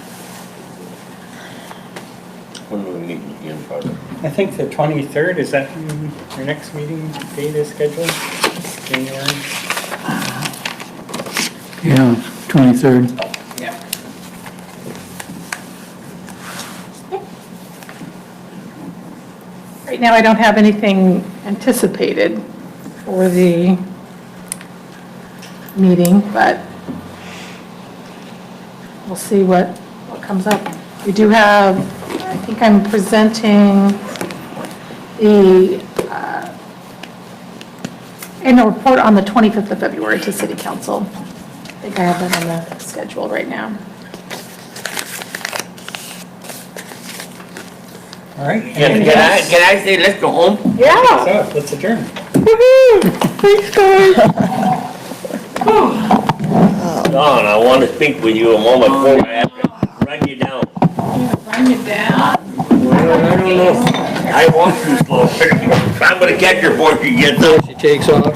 When do we meet again, Father? I think the 23rd, is that when our next meeting date is scheduled? January? Yeah, 23rd. Yeah. Right now, I don't have anything anticipated for the meeting, but we'll see what comes up. We do have, I think I'm presenting the annual report on the 25th of February to City Council. I think I have that on the schedule right now. All right. Can I say, let's go home? Yeah. So, let's adjourn. Thanks, guys. Don, I want to speak with you a moment before I have to run you down. Run you down. Well, I don't know. I walk too slow. I'm gonna catch her before she gets up. She takes off.